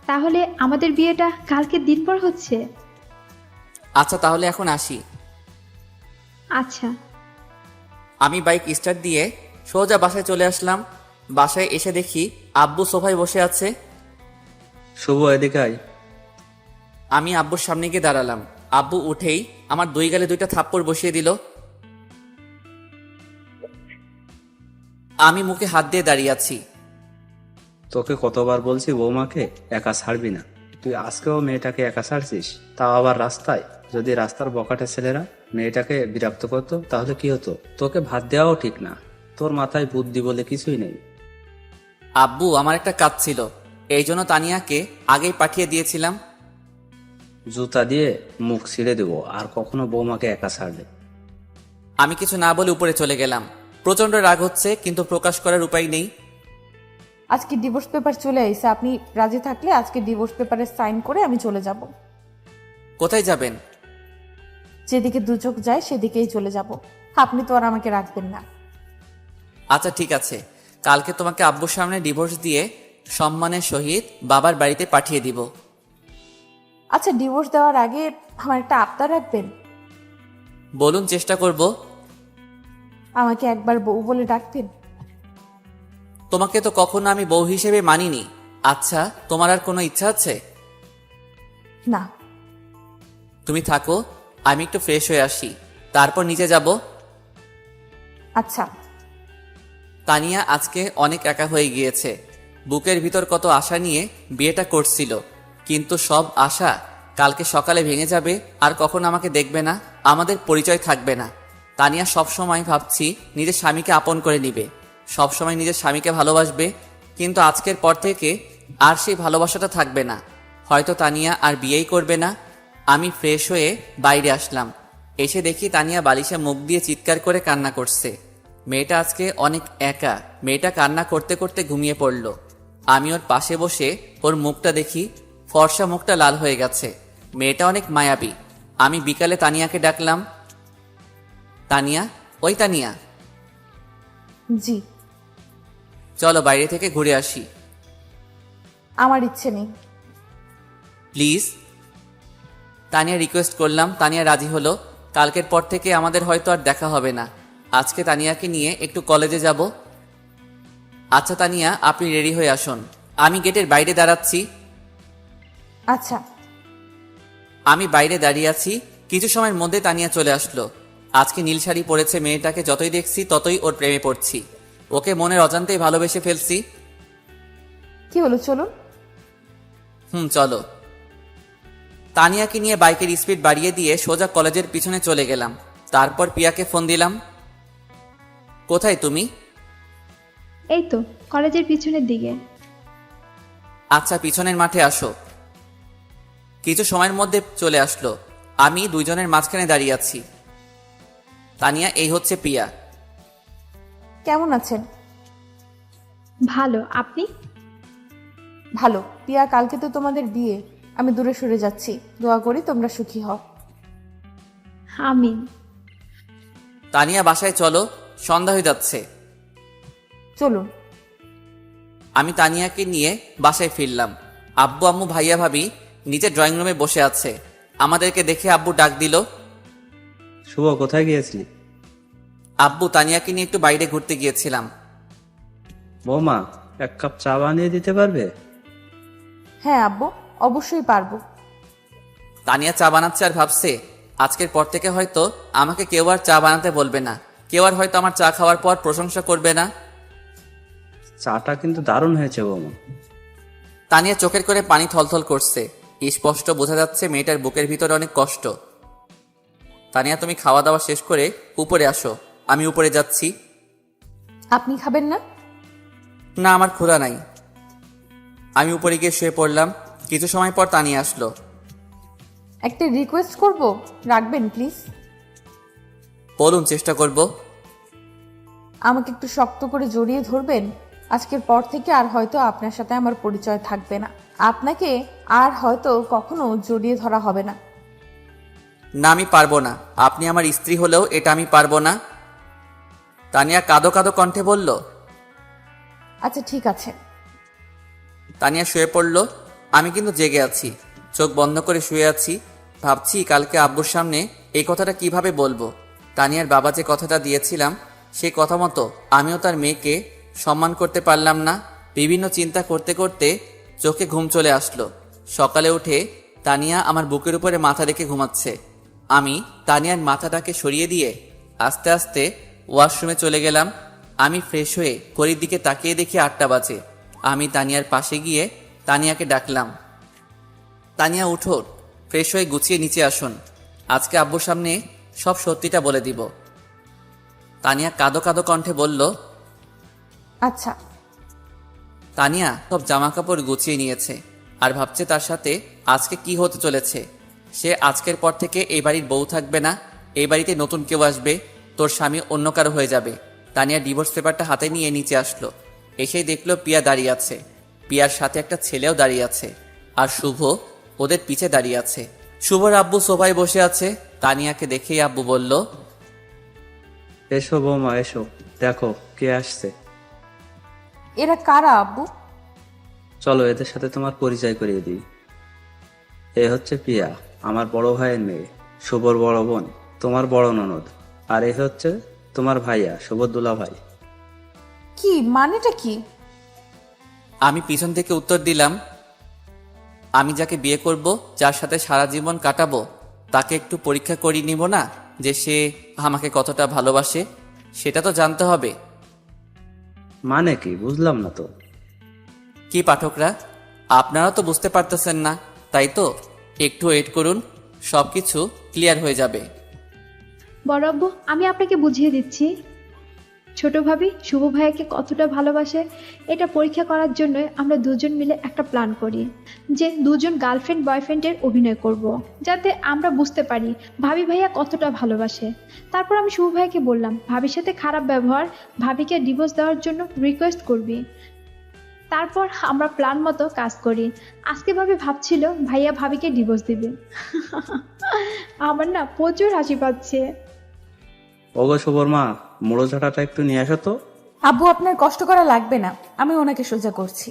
তাহলে আমাদের বিয়েটা কালকে দিন পর হচ্ছে। আচ্ছা, তাহলে এখন আসি। আচ্ছা। আমি বাইক স্টার্ট দিয়ে সোজা বাসায় চলে আসলাম। বাসায় এসে দেখি আব্বু সোফায় বসে আছে। শুভ, এদিকে আয়। আমি আব্বুর সামনে গিয়ে দাঁড়ালাম। আব্বু উঠেই আমার 2 গালে 2টা থাপ্পড় বসিয়ে দিল। আমি মুখে হাত দিয়ে দাঁড়িয়ে আছি। তোকে কতবার বলছি বৌমাকে একা ছাড়বি না, তুই আজকেও মেয়েটাকে একা ছাড়ছিস, তাও আবার রাস্তায়। যদি রাস্তার বকাটে ছেলেরা মেয়েটাকে বিরক্ত করতো তাহলে কি হতো? তোকে ভাত দেওয়াও ঠিক না, তোর মাথায় বুদ্ধি বলে কিছুই নেই। আব্বু, আমার একটা কাজ ছিল, এই জন্য তানিয়াকে আগেই পাঠিয়ে দিয়েছিলাম। জুতা দিয়ে মুখ ছিঁড়ে দেবো আর কখনো বৌমাকে একা ছাড়বে। আমি কিছু না বলে উপরে চলে গেলাম। প্রচন্ড রাগ হচ্ছে, কিন্তু প্রকাশ করার উপায় নেই। আজকে ডিভোর্স পেপার চলে আইছে, আপনি রাজি থাকলে আজকে ডিভোর্স পেপারে সাইন করে আমি চলে যাব। কোথায় যাবেন? যেদিকে দু চোখ যায় সেদিকেই চলে যাব। আপনি তো আর আমাকে রাখবেন না। আচ্ছা ঠিক আছে, কালকে তোমাকে আব্বুর সামনে ডিভোর্স দিয়ে সম্মানের সহিত বাবার বাড়িতে পাঠিয়ে দিব। আচ্ছা, ডিভোর্স দেওয়ার আগে আমার একটা আবদার রাখবেন? বলুন, চেষ্টা করব। আমাকে একবার বউ বলে ডাকবেন? তোমাকে তো কখনো আমি বউ হিসেবে মানিনি। আচ্ছা, তোমার আর কোনো ইচ্ছা আছে? না। তুমি থাকো, আমি একটু ফ্রেশ হয়ে আসি, তারপর নিচে যাব। আচ্ছা। তানিয়া আজকে অনেক একা হয়ে গিয়েছে। বুকের ভিতর কত আশা নিয়ে বিয়েটা করছিল, কিন্তু সব আশা কালকে সকালে ভেঙে যাবে। আর কখনো আমাকে দেখবে না, আমাদের পরিচয় থাকবে না। তানিয়া সবসময় ভাবছি নিজের স্বামীকে আপন করে নিবে, সবসময় নিজের স্বামীকে ভালোবাসবে, কিন্তু আজকের পর থেকে আর সেই ভালোবাসাটা থাকবে না। হয়তো তানিয়া আর বিয়েই করবে না। আমি ফ্রেশ হয়ে বাইরে আসলাম। এসে দেখি তানিয়া বালিশে মুখ দিয়ে চিৎকার করে কান্না করছে। মেয়েটা আজকে অনেক একা। মেয়েটা কান্না করতে করতে ঘুমিয়ে পড়ল। আমি ওর পাশে বসে ওর মুখটা দেখি, ফর্সা মুখটা লাল হয়ে গেছে। মেয়েটা অনেক মায়াবী। আমি বিকালে তানিয়াকে ডাকলাম। তানিয়া, ওই তানিয়া, জি। চলো বাইরে থেকে ঘুরে আসি। আমার ইচ্ছে নেই। প্লিজ। তানিয়া রিকোয়েস্ট করলাম। তানিয়া রাজি হলো। কালকের পর থেকে আমাদের হয়তো আর দেখা হবে না। আজকে তানিয়াকে নিয়ে একটু কলেজে যাব। আচ্ছা তানিয়া, আপনি রেডি হয়ে আসুন, আমি গেটের বাইরে দাঁড়াচ্ছি। আচ্ছা। আমি বাইরে দাঁড়িয়ে আছি। কিছু সময়ের মধ্যে তানিয়া চলে আসলো। আজকে নীল শাড়ি পরেছে। মেয়েটাকে যতই দেখছি ততই ওর প্রেমে পড়ছি। ওকে মনের অজান্তেই ভালোবেসে ফেলছি। কি হলো, চলুন। চলো। তানিয়াকে নিয়ে বাইকের স্পিড বাড়িয়ে দিয়ে সোজা কলেজের পিছনে চলে গেলাম। তারপর পিয়াকে ফোন দিলাম। কোথায় তুমি? এই তো কলেজের পিছনের দিকে। আচ্ছা, পিছনের মাঠে আসো। কিছু সময়ের মধ্যে চলে আসলো। আমি দুইজনের মাঝখানে দাঁড়িয়ে আছি। তানিয়া, এই হচ্ছে পিয়া। কেমন আছেন? ভালো, আপনি? ভালো। পিয়া, কালকে তো তোমাদের বিয়ে। আমি দূরে সরে যাচ্ছি, দোয়া করি তোমরা সুখী হও। আমিন। তানিয়া, বাসায় চলো, সন্ধ্যা হয়ে যাচ্ছে। চলুন। আমি তানিয়াকে নিয়ে বাসায় ফিরলাম। আব্বু, আম্মু, ভাইয়া, ভাবি নিচে ড্রয়িং রুমে বসে আছে। আমাদেরকে দেখে আব্বু ডাক দিল। শুভ, কোথায় গিয়েছিলি? আব্বু, তানিয়াকে নিয়ে একটু বাইরে ঘুরতে গিয়েছিলাম। বৌমা, এক কাপ চা বানিয়ে দিতে পারবে? হ্যাঁ আব্বু, অবশ্যই পারবো। তানিয়া চা বানাচ্ছে আর ভাবছে আজকের পর থেকে হয়তো আমাকে কেউ আর চা বানাতে বলবে না, কেউ আর হয়তো আমার চা খাওয়ার পর প্রশংসা করবে না। চাটা কিন্তু দারুণ হয়েছে বৌমা। তানিয়া চোখের করে পানি থলথল করছে, স্পষ্ট বোঝা যাচ্ছে মেয়েটার বুকের ভিতরে অনেক কষ্ট। তানিয়া, তুমি খাওয়া দাওয়া শেষ করে উপরে আসো, আমি উপরে যাচ্ছি। আপনি খাবেন না? না, আমার ক্ষুধা নাই। আমি উপরে গিয়ে শুয়ে পড়লাম। কিছু সময় পর তানিয়া আসলো। একটা রিকোয়েস্ট করব, রাখবেন প্লিজ? বলুন, চেষ্টা করব। আমাকে একটু শক্ত করে জড়িয়ে ধরবেন। আজকের পর থেকে আর হয়তো আপনার সাথে আমার পরিচয় থাকবে না, আপনাকে আর হয়তো কখনো জড়িয়ে ধরা হবে না। না, আমি পারবো না। আপনি আমার স্ত্রী হলেও এটা আমি পারবো না। তানিয়া কাঁদো কাঁদো কণ্ঠে বলল। আচ্ছা ঠিক আছে। তানিয়া শুয়ে পড়ল। আমি কিন্তু জেগে আছি, চোখ বন্ধ করে শুয়ে আছি। ভাবছি কালকে আব্বুর সামনে এই কথাটা কিভাবে বলবো। তানিয়ার বাবা যে কথাটা দিয়েছিলাম সেই কথা মতো আমিও তার মেয়েকে সম্মান করতে পারলাম না। বিভিন্ন চিন্তা করতে করতে চোখে ঘুম চলে আসলো। সকালে উঠে তানিয়া আমার বুকের উপরে মাথা রেখে ঘুমাচ্ছে। আমি তানিয়ার মাথাটাকে সরিয়ে দিয়ে আস্তে আস্তে ওয়াশরুমে চলে গেলাম। আমি ফ্রেশ হয়ে ঘড়ির দিকে তাকিয়ে দেখি 8টা বাজে। আমি তানিয়ার পাশে গিয়ে তানিয়াকে ডাকলাম, তানিয়া উঠো, ফ্রেশ হয়ে গুছিয়ে নিচে আসুন, আজকে আব্বুর সামনে সব সত্যিটা বলে দিব। তানিয়া কাঁদো কাঁদো কণ্ঠে বলল, আচ্ছা। তানিয়া সব জামা কাপড় গুছিয়ে নিয়েছে আর ভাবছে তার সাথে আজকে কি হতে চলেছে। সে আজকের পর থেকে এই বাড়ির বউ থাকবে না, এই বাড়িতে নতুন কেউ আসবে, তোর স্বামী অন্য কারো হয়ে যাবে। তানিয়া ডিভোর্স পেপারটা হাতে নিয়ে নিচে আসলো। এসেই দেখলো পিয়া দাঁড়িয়ে আছে, পিয়ার সাথে একটা ছেলেও দাঁড়িয়ে আছে, আর শুভ ওদের পিছে দাঁড়িয়ে আছে। শুভর আব্বু সোফায় বসে আছে। তানিয়াকে দেখেই আব্বু বলল, এসো বৌমা, এসো, দেখো কে আসছে। এরা কারা আব্বু? চলো এদের সাথে তোমার পরিচয় করিয়ে দিই। এ হচ্ছে পিয়া, আমার বড় ভাইয়ের মেয়ে, শুভর বড় বোন, তোমার বড় ননদ। আর এ হচ্ছে তোমার ভাইয়া, শুভর দুলা ভাই। কি মানেটা কি? আমি পিছন থেকে উত্তর দিলাম, আমি যাকে বিয়ে করব, যার সাথে সারা জীবন কাটাবো, তাকে একটু পরীক্ষা করিয়ে নিব না যে সে আমাকে কতটা ভালোবাসে? সেটা তো জানতে হবে। মানে কি, বুঝলাম না তো। কি পাঠকরা, আপনারা তো বুঝতে পারতেছেন না, তাই তো? একটু ওয়েট করুন, সবকিছু ক্লিয়ার হয়ে যাবে। বড় আব্বু, আমি আপনাকে বুঝিয়ে দিচ্ছি। ছোট ভাবি শুভ ভাইয়াকে কতটা ভালোবাসে এটা পরীক্ষা করার জন্য আমরা দুজন মিলে একটা প্ল্যান করি যে দুজন গার্লফ্রেন্ড বয়ফ্রেন্ডের অভিনয় করব, যাতে আমরা বুঝতে পারি ভাবি ভাইয়া কতটা ভালোবাসে। তারপর আমি শুভ ভাইয়াকে বললাম, ভাবির সাথে খারাপ ব্যবহার, ভাবিকে ডিভোর্স দেওয়ার জন্য রিকোয়েস্ট করবি। তারপর আমরা প্ল্যান মতো কাজ করি। আজকে ভাবি ভাবছিল ভাইয়া ভাবিকে ডিভোর্স দিবে। আমার না প্রচুর হাসি পাচ্ছে। ওগো শুভর মা, মোড়ো ঝাঁটাটা একটু নিয়ে আসো তো। আব্বু, আপনার কষ্ট করা লাগবে না, আমি ওনাকে সোজা করছি।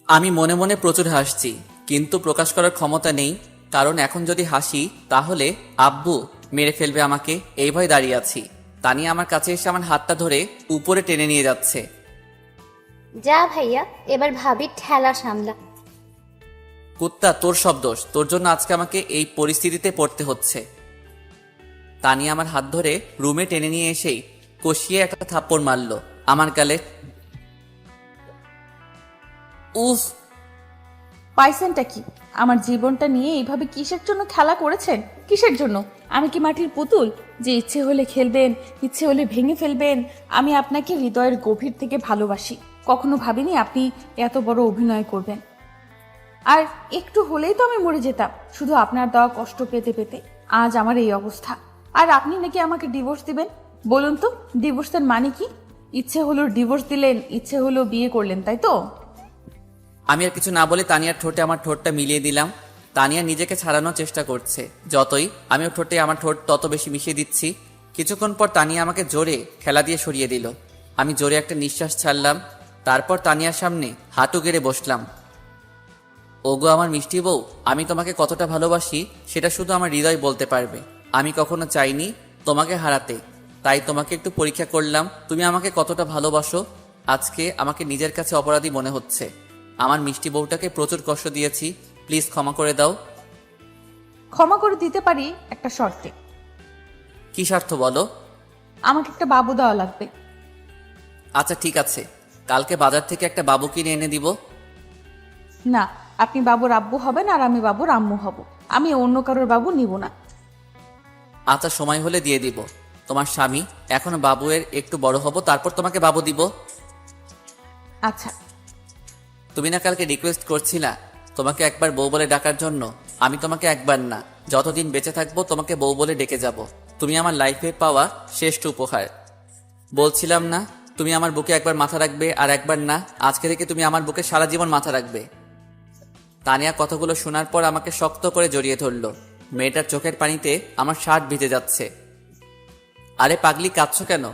আমি মনে মনে প্রচুর হাসছি, কিন্তু প্রকাশ করার ক্ষমতা নেই, কারণ এখন যদি হাসি তাহলে আব্বু মেরে ফেলবে আমাকে, এই ভয় দাঁড়িয়ে আছি। তানিয়া আমার কাছে এসে আমার হাতটা ধরে উপরে টেনে নিয়ে যাচ্ছে। যা ভাইয়া, এবার ভাবি ঠেলা সামলা। কুত্তা, তোর সব দোষ, তোর জন্য আজকে আমাকে এই পরিস্থিতিতে পড়তে হচ্ছে। তানিয়া আমার হাত ধরে রুমে টেনে নিয়ে এসেই কষিয়ে একটা থাপ্পড় মারলো আমার গালে। উফ! পাইছেনটা কি? আমার জীবনটা নিয়ে এইভাবে কিসের জন্য খেলা করেছেন? কিসের জন্য? আমি কি মাটির পুতুল যে ইচ্ছে হলে খেলবেন, ইচ্ছে হলে ভেঙে ফেলবেন? আমি আপনাকে হৃদয়ের গভীর থেকে ভালোবাসি, কখনো ভাবিনি আপনি এত বড় অভিনয় করবেন। আর একটু হলেই তো আমি মরে যেতাম শুধু আপনার দেওয়া কষ্ট পেতে পেতে। আজ আমার এই অবস্থা, আর আপনি নাকি আমাকে ডিভোর্স দিবেন? বলুন তো, ডিভোর্সের মানে কি? ইচ্ছে হলো ডিভোর্স দিলেন, ইচ্ছে হলো বিয়ে করলেন, তাই তো? আমি আর কিছু না বলে তানিয়ার ঠোঁটে আমার ঠোঁটটা মিলিয়ে দিলাম। তানিয়া নিজেকে ছাড়ানোর চেষ্টা করছে, যতই আমি ওর ঠোঁটে আমার ঠোঁট তত বেশি মিশিয়ে দিচ্ছি। কিছুক্ষণ পর তানিয়া আমাকে জোরে খেলা দিয়ে সরিয়ে দিল। আমি জোরে একটা নিঃশ্বাস ছাড়লাম, তারপর তানিয়ার সামনে হাঁটু গেড়ে বসলাম। ওগো আমার মিষ্টি বউ, আমি তোমাকে কতটা ভালোবাসি সেটা শুধু আমার হৃদয় বলতে পারবে। আমি কখনো চাইনি তোমাকে হারাতে, তাই তোমাকে একটু পরীক্ষা করলাম তুমি আমাকে কতটা ভালোবাসো। আজকে আমাকে নিজের কাছে অপরাধী মনে হচ্ছে। আমার মিষ্টি বউটাকে প্রচুর কষ্ট দিয়েছি, প্লিজ ক্ষমা করে দাও। ক্ষমা করে দিতে পারি একটা শর্তে। কি স্বার্থ বলো? আমাকে একটা বাবু দেওয়া লাগবে। আচ্ছা ঠিক আছে, কালকে বাজার থেকে একটা বাবু কিনে এনে দিব। না, আপনি বাবুর আব্বু হবেন আর আমি বাবুর আম্মু হব। আমি অন্য কারোর বাবু নিব না। আচ্ছা সময় হলে দিয়ে দিব। তোমার স্বামী এখনো বাবুয়ের একটু বড় হব, তারপর তোমাকে বাবু দিব। আচ্ছা। তুমি না কালকে রিকোয়েস্ট করছিলা তোমাকে একবার বউ বলে ডাকার জন্য? আমি তোমাকে একবার না, যতদিন বেঁচে থাকবো তোমাকে বউ বলে ডেকে যাব। তুমি আমার লাইফে পাওয়া শ্রেষ্ঠ উপহার। বলছিলাম না তুমি আমার বুকে একবার মাথা রাখবে, আর একবার না, আজকে থেকে তুমি আমার বুকে সারা জীবন মাথা রাখবে। তানিয়া কথাগুলো শোনার পর আমাকে শক্ত করে জড়িয়ে ধরল। মেয়েটার চোখের পানিতে আমার শার্ট ভিজে যাচ্ছে। আরে পাগলি, কাঁদছো কেন?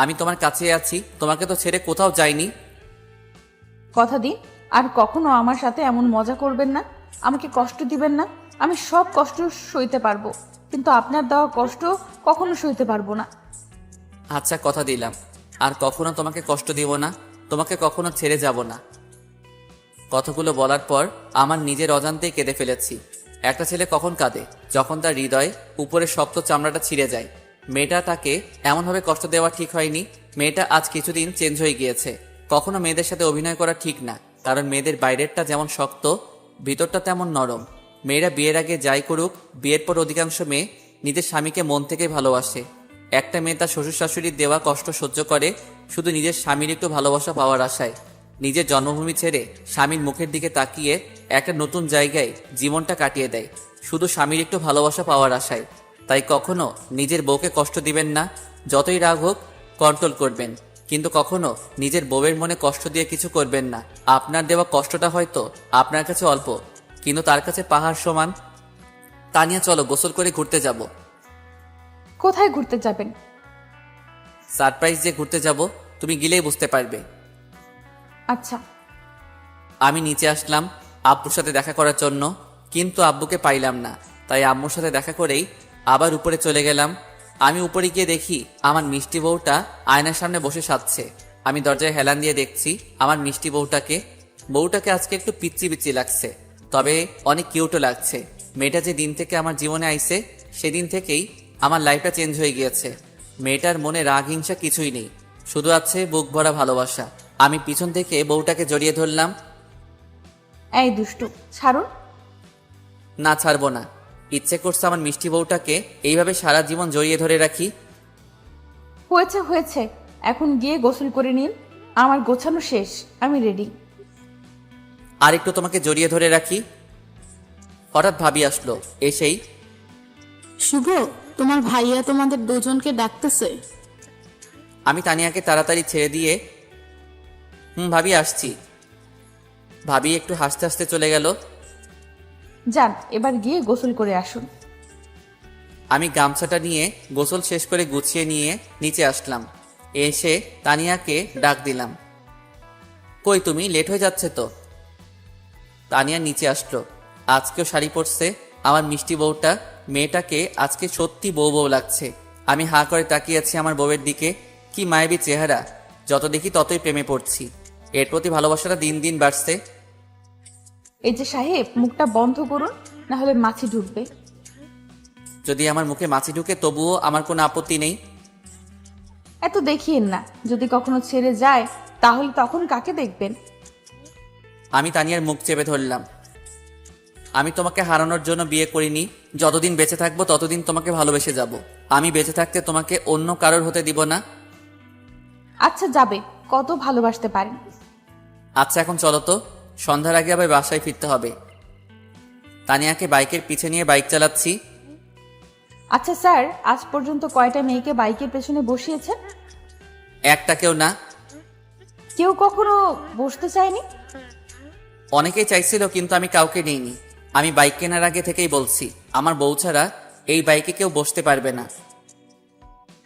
আমি তোমার কাছে আছি, তোমাকে তো ছেড়ে কোথাও যাইনি। কথা দিন আর কখনো আমার সাথে এমন মজা করবেন না, আমাকে কষ্ট দিবেন না। আমি সব কষ্ট সইতে পারবো, কিন্তু আপনার দেওয়া কষ্ট কখনো সইতে পারবো না। আচ্ছা কথা দিলাম, আর কখনো তোমাকে কষ্ট দিব না, তোমাকে কখনো ছেড়ে যাব না। কথাগুলো বলার পর আমার নিজের অজান্তেই কেঁদে ফেলেছি। একটা ছেলে কখন কাঁদে? যখন তার হৃদয় উপরে শক্ত চামড়াটা ছিঁড়ে যায়। মেয়েটা তাকে এমনভাবে কষ্ট দেওয়া ঠিক হয়নি। মেয়েটা আজ কিছুদিন চেঞ্জ হয়ে গিয়েছে। কখনো মেয়েদের সাথে অভিনয় করা ঠিক না, কারণ মেয়েদের বাইরেরটা যেমন শক্ত, ভিতরটা তেমন নরম। মেয়েরা বিয়ের আগে যাই করুক, বিয়ের পর অধিকাংশ মেয়ে নিজের স্বামীকে মন থেকে ভালোবাসে। একটা মেয়ে তার শ্বশুর শাশুড়ির দেওয়া কষ্ট সহ্য করে শুধু নিজের স্বামীর একটু ভালোবাসা পাওয়ার আশায়। নিজের জন্মভূমি ছেড়ে স্বামীর মুখের দিকে তাকিয়ে একটা নতুন জায়গায় জীবনটা কাটিয়ে দেয় শুধু স্বামীর একটু ভালোবাসা পাওয়ার আশায়। তাই কখনো নিজের বউকে কষ্ট দিবেন না। যতই রাগ হোক কন্ট্রোল করবেন, কিন্তু কখনো নিজের বউয়ের মনে কষ্ট দিয়ে কিছু করবেন না। আপনার দেওয়া কষ্টটা হয়তো আপনার কাছে অল্প, কিন্তু তার কাছে পাহাড় সমান। তানিয়া চলো গোসল করে ঘুরতে যাব। কোথায় ঘুরতে যাবেন? সারপ্রাইজ যে ঘুরতে যাব তুমি গেলেই বুঝতে পারবে। আচ্ছা। আমি নিচে আসলাম আব্বুর সাথে দেখা করার জন্য, কিন্তু আব্বুকে পাইলাম না। তাই আম্মুর সাথে দেখা করেই আবার উপরে চলে গেলাম। আমি উপরে গিয়ে দেখি আমার মিষ্টি বউটা আয়নার সামনে বসে সাজছে। আমি দরজায় হেলান দিয়ে দেখছি আমার মিষ্টি বউটাকে আজকে একটু পিচ্চি পিচ্চি লাগছে, তবে অনেক কিউটও লাগছে। মেয়েটা যে দিন থেকে আমার জীবনে আইছে সেদিন থেকেই আমার লাইফটা চেঞ্জ হয়ে গিয়েছে। মেয়েটার মনে রাগ হিংসা কিছুই নেই, শুধু আছে বুক ভরা ভালোবাসা। আমি পিছন থেকে বউটাকে জড়িয়ে ধরলাম। এই দুষ্টু, ছাড়ুন। না ছাড়বো না, ইচ্ছে করছে আমার মিষ্টি বউটাকে এইভাবে সারা জীবন জড়িয়ে ধরে রাখি। হয়েছে হয়েছে, এখন গিয়ে গোসল করে নিন। আমার গোছানো শেষ, আমি রেডি। আর একটু তোমাকে জড়িয়ে ধরে রাখি। হঠাৎ ভাবি আসলো, এসেই শুভ, তোমার ভাইয়া তোমাদের দুজনকে ডাকতেছে। আমি তানিয়াকে তাড়াতাড়ি ছেড়ে দিয়ে ভাবি আসছি। ভাবি একটু হাসতে হাসতে চলে গেল। যান, এবার গিয়ে গোসল করে আসুন। আমি গামছাটা নিয়ে গোসল শেষ করে গুছিয়ে নিয়ে নিচে আসলাম। এসে তানিয়াকে ডাক দিলাম, কই তুমি? লেট হয়ে যাচ্ছে তো। তানিয়া নিচে আসলো। আজকেও শাড়ি পরছে আমার মিষ্টি বউটা। মেয়েটাকে আজকে সত্যি বউ বউ লাগছে। আমি হাঁ করে তাকিয়ে আছি আমার বউয়ের দিকে। কি মায়াবী চেহারা! যত দেখি ততই প্রেমে পড়ছি। এর প্রতি ভালোবাসাটা দিন দিন বাড়ছে। এই যে সাহেব, মুখটা বন্ধ করুন, না হলে মাছি ঢুকবে। যদি আমার মুখে মাছি ঢুকে তবুও আমার কোনো আপত্তি নেই। এত দেখিয়েন না, যদি কখনো ছেড়ে যায় তাহলে তখন কাকে দেখবেন? আমি তানিয়ার মুখ চেপে ধরলাম। আমি তোমাকে হারানোর জন্য বিয়ে করিনি। যতদিন বেঁচে থাকবো ততদিন তোমাকে ভালোবেসে যাব। আমি বেঁচে থাকতে তোমাকে অন্য কারোর হতে দিব না। আচ্ছা যাবে, কত ভালোবাসতে পারেন। আচ্ছা এখন চলো তো, সন্ধ্যার আগে আবার বাসায় ফিরতে হবে। তানিয়াকে বাইকের পিছে নিয়ে বাইক চালাচ্ছি। আচ্ছা স্যার, আজ পর্যন্ত কয়টা মেয়েকে বাইকের পেছনে বসিয়েছেন? একটাকেও না। কেউ কখনো বসতে চায়নি? অনেকেই চাইছিল, কিন্তু আমি কাউকে নিইনি। আমি বাইক কেনার আগে থেকেই বলছি আমার বউ ছাড়া এই বাইকে কেউ বসতে পারবে না।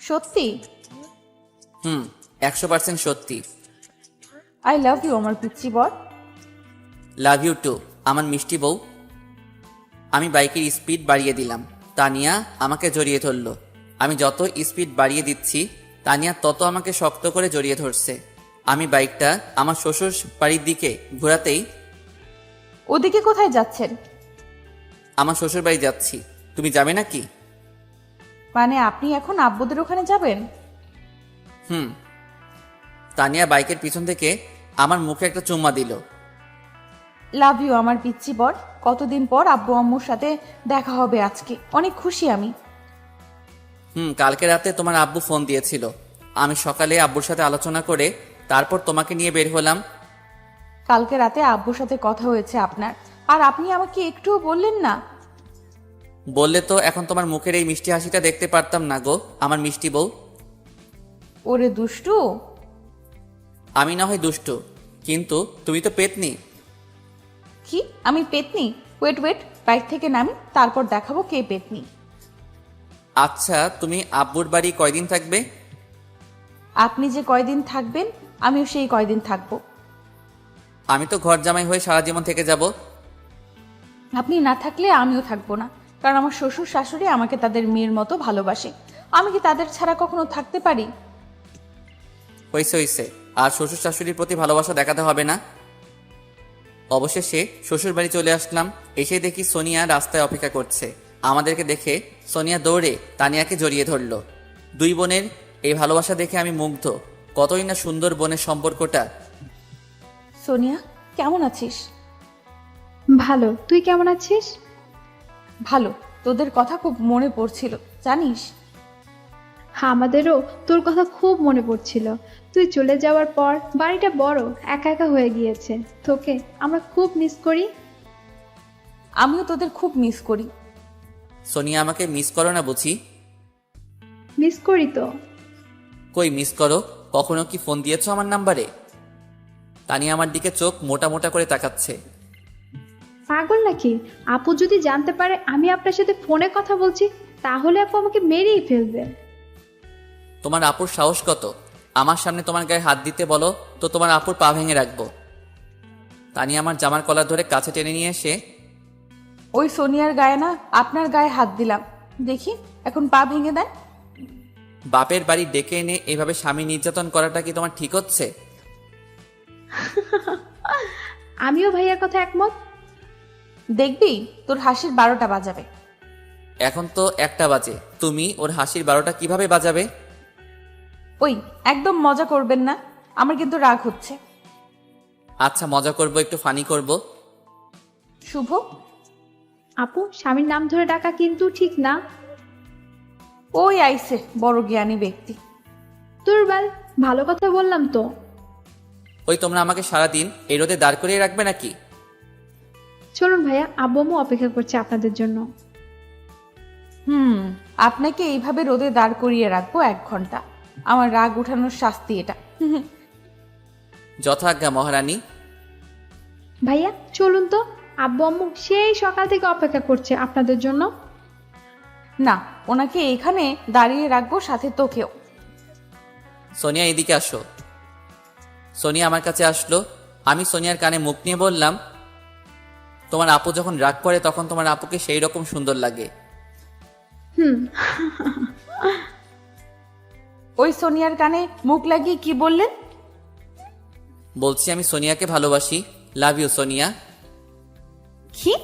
সত্যি? 100% সত্যি। আই লাভ ইউ আমার পিচ্চি বর। লাভ ইউ টু আমার মিষ্টি বউ। আমি বাইকের স্পিড বাড়িয়ে দিলাম। তানিয়া আমাকে জড়িয়ে ধরলো। আমি যত স্পিড বাড়িয়ে দিচ্ছি তানিয়া তত আমাকে শক্ত করে জড়িয়ে ধরছে। আমি বাইকটা আমার শ্বশুর বাড়ির দিকে ঘোরাতেই, ওদিকে কোথায় যাচ্ছেন? আমার শ্বশুর বাড়ি যাচ্ছি, তুমি যাবে নাকি? মানে আপনি এখন আব্বুদের ওখানে যাবেন? হুম। তানিয়া বাইকের পিছন থেকে আমার মুখে একটা চুম্মা দিল। লাভ ইউ আমার পিচ্চি বর। কতদিন পর আব্বু আম্মুর সাথে দেখা হবে আজকে, অনেক খুশি আমি। কালকে রাতে তোমার আব্বু ফোন দিয়েছিল। আমি সকালে আব্বুর সাথে আলোচনা করে তারপর তোমাকে নিয়ে বের হলাম। কালকে রাতে আব্বুর সাথে কথা হয়েছে আপনার, আর আপনি আমাকে একটুও বললেন না। বললে তো এখন তোমার মুখের এই মিষ্টি হাসিটা দেখতে পারতাম না গো, আমার মিষ্টি বউ। ওরে দুষ্টু। আমি না হয় দুষ্টু, কিন্তু তুমি তো পেতনি। কি আমি পেতনি? ওয়েট ওয়েট, বাইক থেকে নামি, তারপর দেখাবো কে পেতনি। আচ্ছা, তুমি আব্বুর বাড়ি কয়দিন থাকবে? আপনি যে কয়দিন থাকবেন আমিও সেই কয়দিন থাকবো। আমি তো ঘর জামাই হয়ে সারা জীবন থেকে যাব। আপনি না থাকলে আমিও থাকবো না, কারণ আমার শ্বশুর শাশুড়ি আমাকে তাদের মেয়ের মতো ভালোবাসে। আমি কি তাদের ছাড়া কখনো থাকতে পারি? হইছে হইছে, আর শ্বশুর শাশুড়ির প্রতি ভালোবাসা দেখাতে হবে না। অবশেষে শ্বশুর বাড়ি চলে আসলাম। এসে দেখি সোনিয়া রাস্তায় অপেক্ষা করছে। আমাদেরকে দেখে সোনিয়া দৌড়ে তানিয়াকে জড়িয়ে ধরলো। দুই বোনের এই ভালোবাসা দেখে আমি মুগ্ধ। কতই না সুন্দর বোনের সম্পর্কটা। সোনিয়া, কেমন আছিস? ভালো, তুই কেমন আছিস? ভালো। তোদের কথা খুব মনে পড়ছিল জানিস। হ্যাঁ, আমাদেরও তোর কথা খুব মনে পড়ছিল। তুই চলে যাওয়ার পর বাড়িটা বড় একা একা হয়ে গিয়েছে। তোকে আমরা খুব মিস করি। আমিও তোদের খুব মিস করি। সোনিয়া, আমাকে মিস করো না বুঝি? মিস করি তো। কই মিস করো? কখনো কি ফোন দিয়েছো আমার নাম্বারে? তানিয়া আমার দিকে চোখ মোটা মোটা করে তাকাচ্ছে। পাগল নাকি? আপু যদি জানতে পারে আমি আপনার সাথে ফোনে কথা বলছি, তাহলে আপু আমাকে মেরেই ফেলবে। তোমার আপুর সাহস কত আমার সামনে তোমার গায়ে হাত দিতে? বলো তো তোমার আপুর পা ভেঙে রাখবো। তানিয়া আমার জামার কলার ধরে কাছে টেনে নিয়ে এসে, ওই সোনিয়ার গায়ে না আপনার গায়ে হাত দিলাম, দেখি এখন পা ভেঙে দেন। বাপের বাড়ি ডেকে এনে এভাবে স্বামী নির্যাতন করাটা কি তোমার ঠিক হচ্ছে? আমিও ভাইয়ার কথা একমত। দেখবি তোর হাসির 12টা বাজাবে। এখন তো 1টা বাজে, তুমি ওর হাসির 12টা কিভাবে বাজাবে? ওই একদম মজা করবেন না, আমার কিন্তু রাগ হচ্ছে। আচ্ছা, মজা করব, একটু ফানি করব। শুভ। আপু, স্বামীর নাম ধরে ডাকা কিন্তু ঠিক না। ওই আইসে বড় জ্ঞানী ব্যক্তি। দুর্বল, ভালো কথা বললাম তো। ওই তোমরা আমাকে সারাদিন এই রোদে দাঁড় করিয়ে রাখবে নাকি? চলুন ভাইয়া, আব্বু আম্মু অপেক্ষা করছে আপনাদের জন্য। আপনাকে এইভাবে রোদে দাঁড় করিয়ে রাখবো 1 ঘন্টা। আমার রাগ উঠানোর শাস্তি এটা। যথাজ্ঞা মহারানী। ভাইয়া চলুন তো, আব্বু আম্মু সেই সকাল থেকে অপেক্ষা করছে আপনাদের জন্য। না, ওনাকে এখানে দাঁড়িয়ে রাখবো, সাথে তোকেও। সোনিয়া, এদিকে আসো। সোনিয়া আমার কাছে আসলো। আমি সোনিয়ার কানে মুখ নিয়ে বললাম, তোমার আপু যখন রাগ করে তখন তোমার আপুকে সেই রকম সুন্দর লাগে। ওই সোনিয়ার কানে মুখ লাগিয়ে কি বললেন? বলছি আমি সোনিয়াকে ভালোবাসি। Love you Sonia. কি?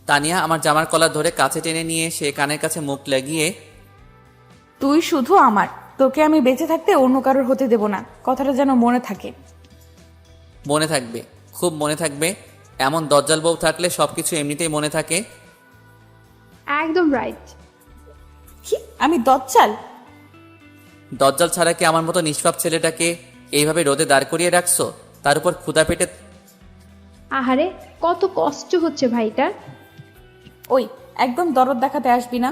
তানিয়া আমার জামার কলার ধরে কাছে টেনে নিয়ে সে কানের কাছে মুখ লাগিয়ে, তুই শুধু আমার, তোকে আমি বেঁচে থাকতে অন্য কারোর হতে দেব না, কথাটা যেন মনে থাকে। মনে থাকবে, খুব মনে থাকবে। এমন দজ্জাল বউ থাকলে সবকিছু এমনিতেই মনে থাকে। একদম রাইট। কি আমি দজ্জাল? দজ্জাল ছাড়া কি আমার মতো নিষ্পাপ ছেলেটাকে এইভাবে রোদে দাঁড় করিয়ে রাখছো, তার উপর ক্ষুধা পেটে? আহারে, কত কষ্ট হচ্ছে ভাইটার। ওই একদম দরদ দেখাতে আসবি না।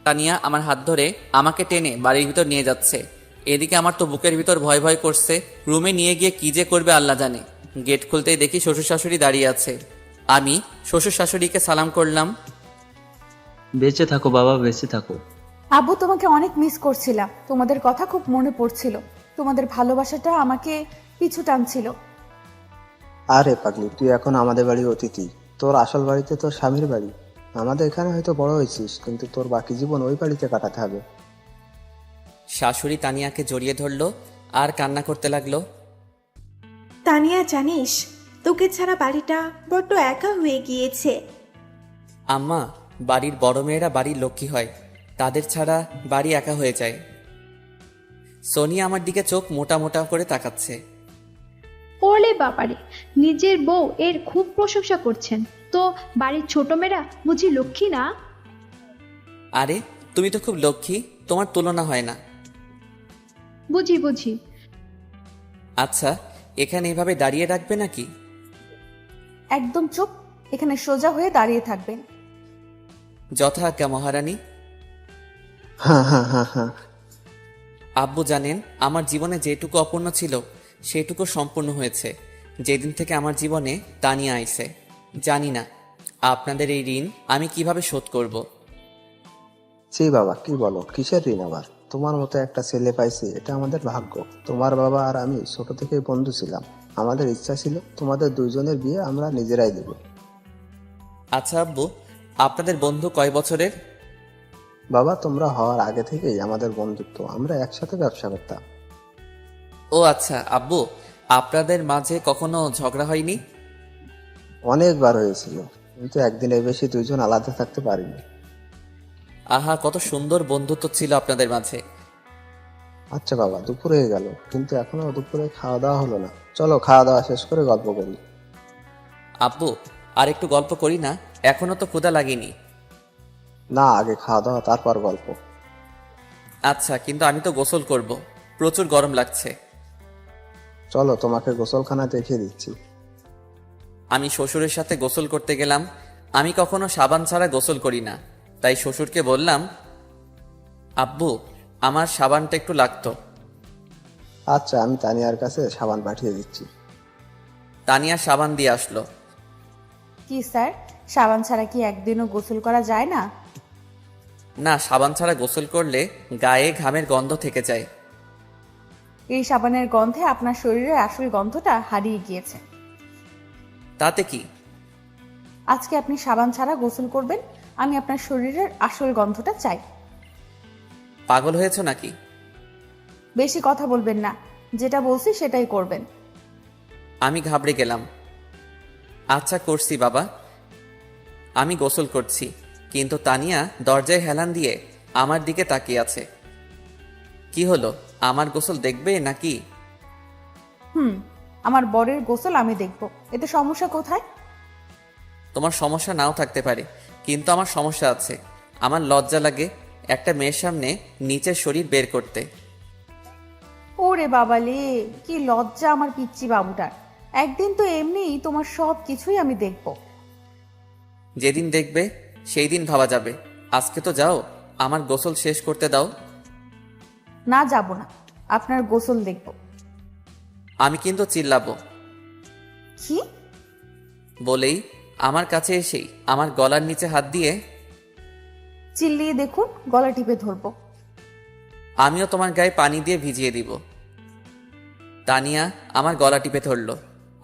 তানিয়া আমার হাত ধরে আমাকে টেনে বাড়ির ভিতর নিয়ে যাচ্ছে। এদিকে আমার তো বুকের ভিতর ভয় ভয় করছে। রুমে নিয়ে গিয়ে কি যে করবে আল্লাহ জানে। গেট খুলতেই দেখি শ্বশুর শাশুড়ি দাঁড়িয়ে আছে। আমি শ্বশুর শাশুড়িকে সালাম করলাম। বেঁচে থাকো বাবা, বেঁচে থাকো। আব্বু, তোমাকে অনেক মিস করছিলাম, তোমাদের কথা খুব মনে পড়ছিল। তোমাদের ভালোবাসাটা আমাকে পিছু টানছিল। আরে পাগলি, তুই এখন আমাদের বাড়ির অতিথি। তোর আসল বাড়িতে তোর স্বামীর বাড়ি। আমাদের এখানে হয়তো বড় হয়েছিস, কিন্তু তোর বাকি জীবন ওই বাড়িতে কাটাতে হবে। শাশুড়ি তানিয়াকে জড়িয়ে ধরলো আর কান্না করতে লাগলো। তানিয়া জানিস, তোকে ছাড়া বাড়িটা বড্ড একা হয়ে গিয়েছে। আম্মা, বাড়ির বড় মেয়েরা বাড়ির লক্ষ্মী হয়, তাদের ছাড়া বাড়ি একা হয়ে যায়। সোনিয়া আমার দিকে চোখ মোটা মোটা করে তাকাচ্ছে। ওলে বাবারে, নিজের বউ এর খুব প্রশংসা করছেন তো। বাড়ির ছোট মেয়েরা বুঝি লক্ষ্মী না? আরে তুমি তো খুব লক্ষ্মী, তোমার তুলনা হয় না। বুঝি বুঝি। আচ্ছা, এখানে এভাবে দাঁড়িয়ে রাখবে নাকি? একদম চুপ, এখানে সোজা হয়ে দাঁড়িয়ে থাকবেন। যথাজ্ঞা মহারানী। হ্যাঁ হ্যাঁ হ্যাঁ হ্যাঁ। আব্বু জানেন, আমার জীবনে যেটুকু অপূর্ণ ছিল সেটুকু সম্পূর্ণ হয়েছে যেদিন থেকে আমার জীবনে তানিয়া আইছে। জানি না আপনাদের এই ঋণ আমি কিভাবে শোধ করব। ছি বাবা, কি বলো, কিসের ঋণ আবার? তোমার মতো একটা ছেলে পাইছি, এটা আমাদের ভাগ্য। তোমার বাবা আর আমি ছোট থেকেই বন্ধু ছিলাম। আমাদের ইচ্ছা ছিল তোমাদের দুইজনের বিয়ে আমরা নিজেরাই দেব। আচ্ছা আব্বু, আপনাদের বন্ধু কয় বছরের? বাবা, তোমরা হওয়ার আগে থেকেই আমাদের বন্ধুত্ব, আমরা একসাথে ব্যবসা করতাম। ও আচ্ছা আব্বু, আপনাদের মাঝে কখনো ঝগড়া হয়নি? অনেকবার হয়েছিল, কিন্তু একদিনের বেশি দুইজন আলাদা থাকতে পারিনি। আহা, কত সুন্দর বন্ধুত্ব ছিল আপনাদের মাঝে। আচ্ছা বাবা, দুপুর হয়ে গেল, কিন্তু এখনো দুপুরে খাওয়া দাওয়া হলো না। চলো খাওয়া দাওয়া শেষ করে গল্প করি। আব্বু, আর একটু গল্প করি না? এখনো তো ক্ষুধা লাগেনি। না, আগে খাওয়া দাওয়া তারপর গল্প। আচ্ছা, কিন্তু আমি তো গোসল করব, প্রচুর গরম লাগছে। চলো তোমাকে গোসলখানা দেখিয়ে দিচ্ছি। আমি শ্বশুরের সাথে গোসল করতে গেলাম। আমি কখনো সাবান ছাড়া গোসল করি না, তাই শ্বশুরকে বললাম, আব্বু আমার সাবানটা একটু লাগতো। আচ্ছা, আমি তানিয়ার কাছে সাবান পাঠিয়ে দিচ্ছি। তানিয়া সাবান দিয়ে আসলো। কি স্যার, সাবান ছাড়া কি একদিনও গোসল করা যায় না? না, সাবান ছাড়া গোসল করলে গায়ে ঘামের গন্ধ থেকে যায়। এই সাবানের গন্ধে আপনার শরীরের আসল গন্ধটা হারিয়ে গিয়েছে। তাতে কি? আজকে আপনি সাবান ছাড়া গোসল করবেন, আমি আপনার শরীরের আসল গন্ধটা চাই। পাগল হয়েছ নাকি? বেশি কথা বলবেন না, যেটা বলছি সেটাই করবেন। আমি ঘাবড়ে গেলাম। আচ্ছা করছি বাবা, আমি গোসল করছি। কিন্তু তানিয়া দরজায় হেলান দিয়ে আমার দিকে তাকিয়ে আছে। কি হলো, আমার গোসল দেখবে নাকি? আমার বরের গোসল আমি দেখব, এতে সমস্যা কোথায়? তোমার সমস্যা নাও থাকতে পারে, কিন্তু আমার সমস্যা আছে। আমার লজ্জা লাগে একটা মেয়ের সামনে নিচের শরীর বের করতে। ওরে বাবালে, কি লজ্জা আমার পিচ্চি বাবুটার। একদিন তো এমনিই তোমার সব কিছুই আমি দেখব। যেদিন দেখবে সেই দিন ভাবা যাবে। আজকে তো যাও, আমার গোসল শেষ করতে দাও। না, যাব না, আপনার গোসল দেখব। আমি কিন্তু চিল্লাবো। কি? বলেই আমার কাছে এসেই আমার গলার নিচে হাত দিয়ে, চিল্লিয়ে দেখুন, গলা টিপে ধরবো। আমিও তোমার গায়ে পানি দিয়ে ভিজিয়ে দিব। তানিয়া আমার গলা টিপে ধরল।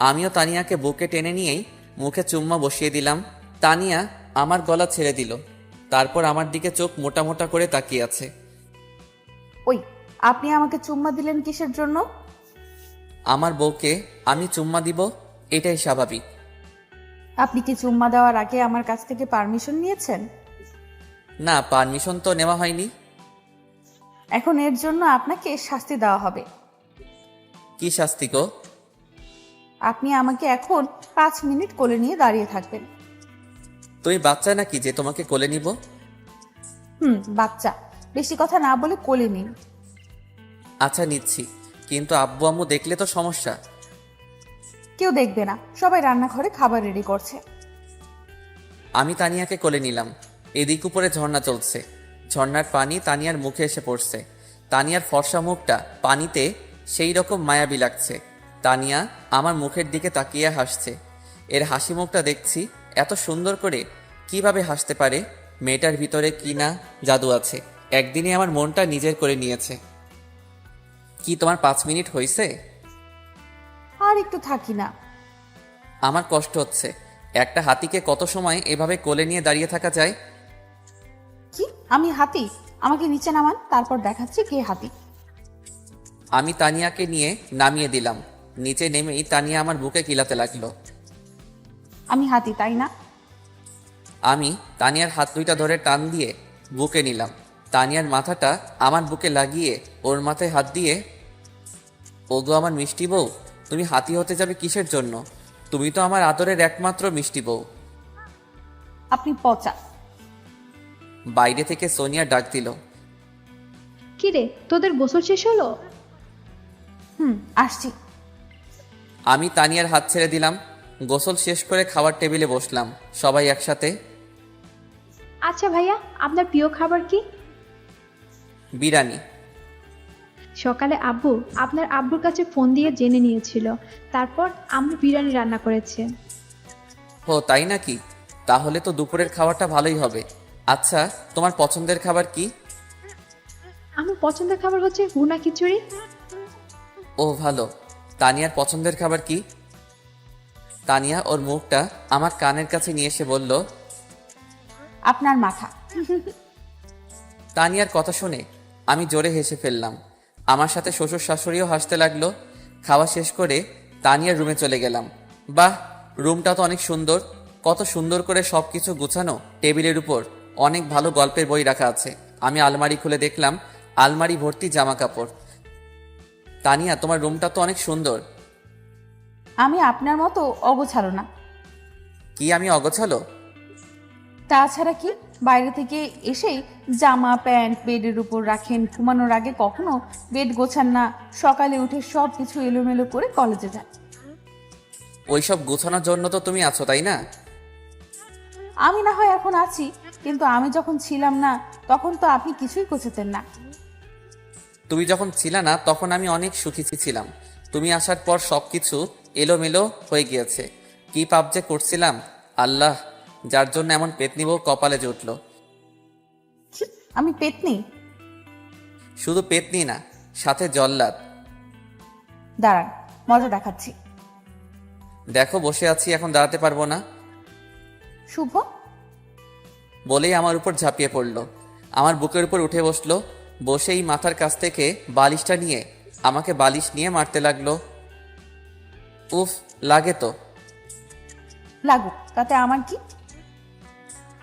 আমিও তানিয়াকে বুকে টেনে নিয়েই মুখে চুম্মা বসিয়ে দিলাম। তানিয়া আমার গলা ছেড়ে দিল, তারপর আমার দিকে চোখ মোটা মোটা করে তাকিয়ে আছে। ওই, আপনি আমাকে চুম্মা দিলেন কিসের জন্য? আমার বউকে আমি চুম্মা দিব, এটাই স্বাভাবিক। আপনি কি চুম্মা দেওয়ার আগে আমার কাছ থেকে পারমিশন নিয়েছেন? না, পারমিশন তো নেওয়া হয়নি। এখন এর জন্য আপনাকে শাস্তি দেওয়া হবে। কি শাস্তি গো? আপনি আমাকে এখন 5 মিনিট কোলে নিয়ে দাঁড়িয়ে থাকবেন। তুমি বাচ্চা নাকি যে তোমাকে কোলে নিব? বাচ্চা, বেশি কথা না বলে কোলে নিন। আচ্ছা নিচ্ছি, কিন্তু আব্বু আম্মু দেখলে তো সমস্যা। কেউ দেখবে না, সবাই রান্নাঘরে খাবার রেডি করছে। আমি তানিয়াকে কোলে নিলাম। এদিক উপরে ঝর্ণা চলছে, ঝর্ণার পানি তানিয়ার মুখে এসে পড়ছে। তানিয়ার ফর্সা মুখটা পানিতে সেই রকম মায়াবী লাগছে। তানিয়া আমার মুখের দিকে তাকিয়ে হাসছে। এর হাসি মুখটা দেখছি এত সুন্দর করে কিভাবে হাসতে পারে? মেয়েটার ভিতরে কি না জাদু আছে। একদিনে আমার মনটা নিজের করে নিয়েছে। কি তোমার 5 মিনিট হয়েছে? আর একটু থাকি না। আমার কষ্ট হচ্ছে, একটা হাতিকে কত সময় এভাবে কোলে নিয়ে দাঁড়িয়ে থাকা যায়? কি আমি হাতি? আমাকে নিচে নামান, তারপর দেখাচ্ছি কে হাতি। আমি তানিয়াকে নিয়ে নামিয়ে দিলাম। নিচে নেমেই তানিয়া আমার বুকে কিলাতে লাগলো। আমি হাতি তাই না? আমি তানিয়ার হাত দুইটা ধরে টান দিয়ে বুকে নিলাম। তানিয়ার মাথাটা আমার বুকে লাগিয়ে ওর মাথায় হাত দিয়ে, ওগো আমার মিষ্টি বউ, তুমি হাতি হতে যাবে কিসের জন্য? তুমি তো আমার আদরের একমাত্র মিষ্টি বউ। আপনি পচা। বাইরে থেকে সোনিয়া ডাক দিল। কিরে, তোদের গোসল শেষ হলো? আসছি। আমি তানিয়ার হাত ছেড়ে দিলাম। গোসল শেষ করে খাওয়ার টেবিলে বসলাম সবাই একসাথে। আচ্ছা ভাইয়া, আপনার প্রিয় খাবার কি? বিরিয়ানি। সকালে আব্বু আপনার আব্বুর কাছে ফোন দিয়ে জেনে নিয়েছিল, তারপর আম্মু বিরিয়ানি রান্না করেছে। ও তাই নাকি? তাহলে তো দুপুরের খাবারটা ভালোই হবে। আচ্ছা, তোমার পছন্দের খাবার কি? আমার পছন্দের খাবার হচ্ছে ভুনা খিচুড়ি। ও ভালো। তানিয়ার পছন্দের খাবার কি? তানিয়া ওর মুখটা আমার কানের কাছে নিয়ে এসে বলল, আপনার মাথা। তানিয়ার কথা শুনে আমি জোরে হেসে ফেললাম। আমার সাথে শ্বশুর শাশুড়িও হাসতে লাগলো। খাওয়া শেষ করে তানিয়ার রুমে চলে গেলাম। বাহ, রুমটা তো অনেক সুন্দর। কত সুন্দর করে সবকিছু গুছানো। টেবিলের উপর অনেক ভালো গল্পের বই রাখা আছে। আমি আলমারি খুলে দেখলাম আলমারি ভর্তি জামা কাপড়। তানিয়া, তোমার রুমটা তো অনেক সুন্দর। আমি আপনার মতো অগোছালো না। কি আমি অগোছালো? তাছাড়া কি, বাইরে থেকে এসেই জামা প্যান্ট বেডের উপর রাখেন, ঘুমানোর আগে কখনো বেড গোছান না, সকালে উঠে সব কিছু এলোমেলো করে কলেজে যান। ওইসব গোছানোর জন্য তো তুমি আছো, তাই না? আমি না হয় এখন আছি, কিন্তু আমি যখন ছিলাম না তখন তো আপনি কিছুই গোছাতেন না। তুমি যখন ছিলে না তখন আমি অনেক সুখী ছিলাম। তুমি আসার পর সবকিছু এলোমেলো হয়ে গিয়েছে। কি পাপ যে করছিলাম আল্লাহ, যার জন্য এমন পেতনি বউ কপালে জুটল। আমি পেতনি? শুধু পেতনি না, সাথে জল্লাদ। দাঁড়ান, মজা দেখাচ্ছি। দেখো বসে আছি, এখন দাঁড়াতে পারবো না। শুভ বলেই আমার উপর ঝাঁপিয়ে পড়ল। আমার বুকের উপর উঠে বসলো। বসেই মাথার কাছ থেকে বালিশটা নিয়ে আমাকে বালিশ নিয়ে মারতে লাগলো। উফ, লাগে তো। লাগুক, তাতে আমার কি?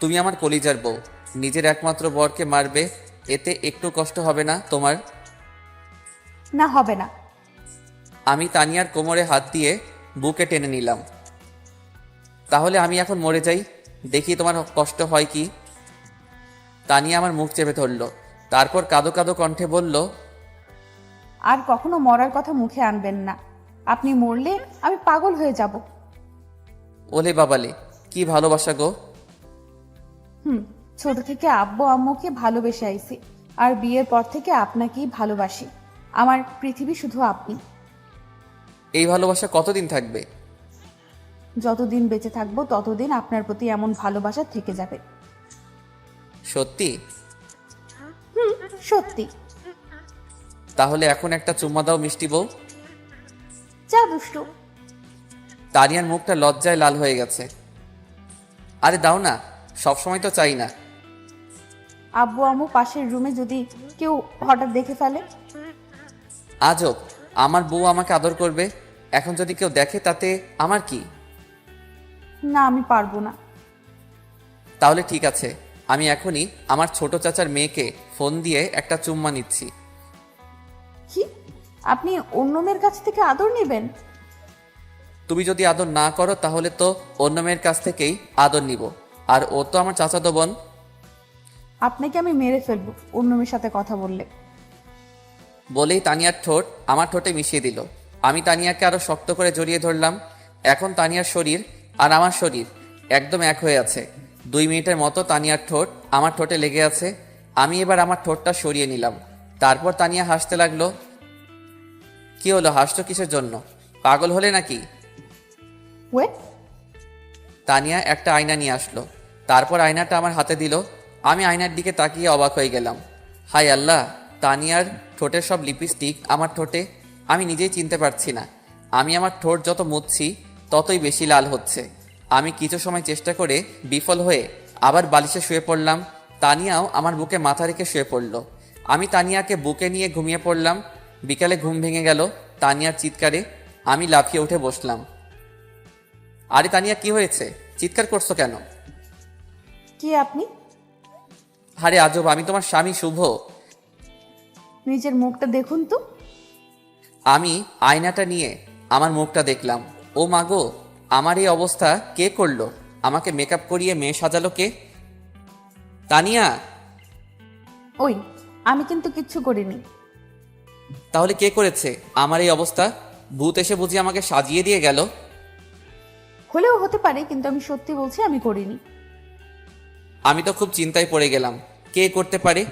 তুমি আমার কলিজার বউ, নিজের একমাত্র বরকে মারবে, এতে একটু কষ্ট হবে না তোমার? না, হবে না। আমি তানিয়ার কোমরে হাত দিয়ে বুকে টেনে নিলাম। তাহলে আমি এখন মরে যাই, দেখি তোমার কষ্ট হয় কি। তানিয়া আমার মুখ চেপে ধরল, তারপর কাঁদো কাঁদো কণ্ঠে বলল, আর কখনো মরার কথা মুখে আনবেন না। আপনি মরলে আমি পাগল হয়ে যাব। ওলে বাবালে, কি ভালোবাসা গো। ছোট থেকে আব্বু আম্মুকে ভালোবেসে আইছি, আর বিয়ের পর থেকে আপনাকেই ভালোবাসি। আমার পৃথিবী শুধু আপনি। এই ভালোবাসা কতদিন থাকবে? যতদিন বেঁচে থাকবো ততদিন আপনার প্রতি এমন ভালোবাসা থেকে যাবে। সত্যি? সত্যি। তাহলে এখন একটা চুম্মা দাও মিষ্টি বউ। যা দুষ্টু। তানিয়ার মুখটা লজ্জায় লাল হয়ে গেছে। আরে দাও না, সবসময় তো চাই না। আব্বু আম্মু পাশের রুমে যদি কেউ হঠাৎ দেখে ফেলে? আজব, আমার বউ আমাকে আদর করবে, এখন যদি কেউ দেখে তাতে আমার কি? না, আমি পারবো না। তাহলে ঠিক আছে, আমি এখনই আমার ছোট চাচার মেয়েকে ফোন দিয়ে একটা চুম্মা নিচ্ছি। কি? আপনি অন্য মেয়ের কাছ থেকে আদর নেবেন? তুমি যদি আদর না করো তাহলে তো অন্য মেয়ের কাছ থেকেই আদর নিব, আর ও তো আমার চাচাতো বোন। আপনাকে আমি মেরে ফেলবো অন্য মেয়ের সাথে কথা বললে। বলেই তানিয়ার ঠোঁট আমার ঠোঁটে মিশিয়ে দিল। আমি তানিয়াকে আরো শক্ত করে জড়িয়ে ধরলাম। এখন তানিয়ার শরীর আর আমার শরীর একদম এক হয়ে আছে। 2 মিনিটের মতো তানিয়ার ঠোঁট আমার ঠোঁটে লেগে আছে। আমি এবার আমার ঠোঁটটা সরিয়ে নিলাম। তারপর তানিয়া হাসতে লাগলো। কি হলো, হাসছো কিসের জন্য? পাগল হলে নাকি? ওয়েট। তানিয়া একটা আয়না নিয়ে আসলো। তারপর আয়নাটা আমার হাতে দিল। আমি আয়নার দিকে তাকিয়ে অবাক হয়ে গেলাম। হাই আল্লাহ, তানিয়ার ঠোঁটের সব লিপস্টিক আমার ঠোঁটে। আমি নিজেই চিনতে পারছি না। আমি আমার ঠোঁট যত মুছছি ততই বেশি লাল হচ্ছে। আমি কিছু সময় চেষ্টা করে বিফল হয়ে আবার বালিশে শুয়ে পড়লাম। তানিয়াও আমার বুকে মাথা রেখে শুয়ে পড়ল। আমি তানিয়াকে বুকে নিয়ে ঘুমিয়ে পড়লাম। বিকালে ঘুম ভেঙে গেল তানিয়ার চিৎকারে। আমি লাফিয়ে উঠে বসলাম। আরে তানিয়া, কি হয়েছে? চিৎকার করছো কেন? কি আপনি? আরে আজব, আমি তোমার স্বামী শুভ। নিজের মুখটা দেখুন তো। আমি আয়নাটা নিয়ে আমার মুখটা দেখলাম। ও মাগো, আমার এই অবস্থা কে করলো? আমাকে মেকআপ করিয়ে মেয়ে সাজালো কে? তানিয়া! ওই, আমি কিন্তু কিচ্ছু করিনি। তাহলে কে করেছে আমার এই অবস্থা? ভূত এসে বুঝি আমাকে সাজিয়ে দিয়ে গেল? হলেও হতে পারে, কিন্তু আমি সত্যি বলছি আমি করিনি। আমি তো খুব চিন্তায় পড়ে গেলাম, কে করতে পারে।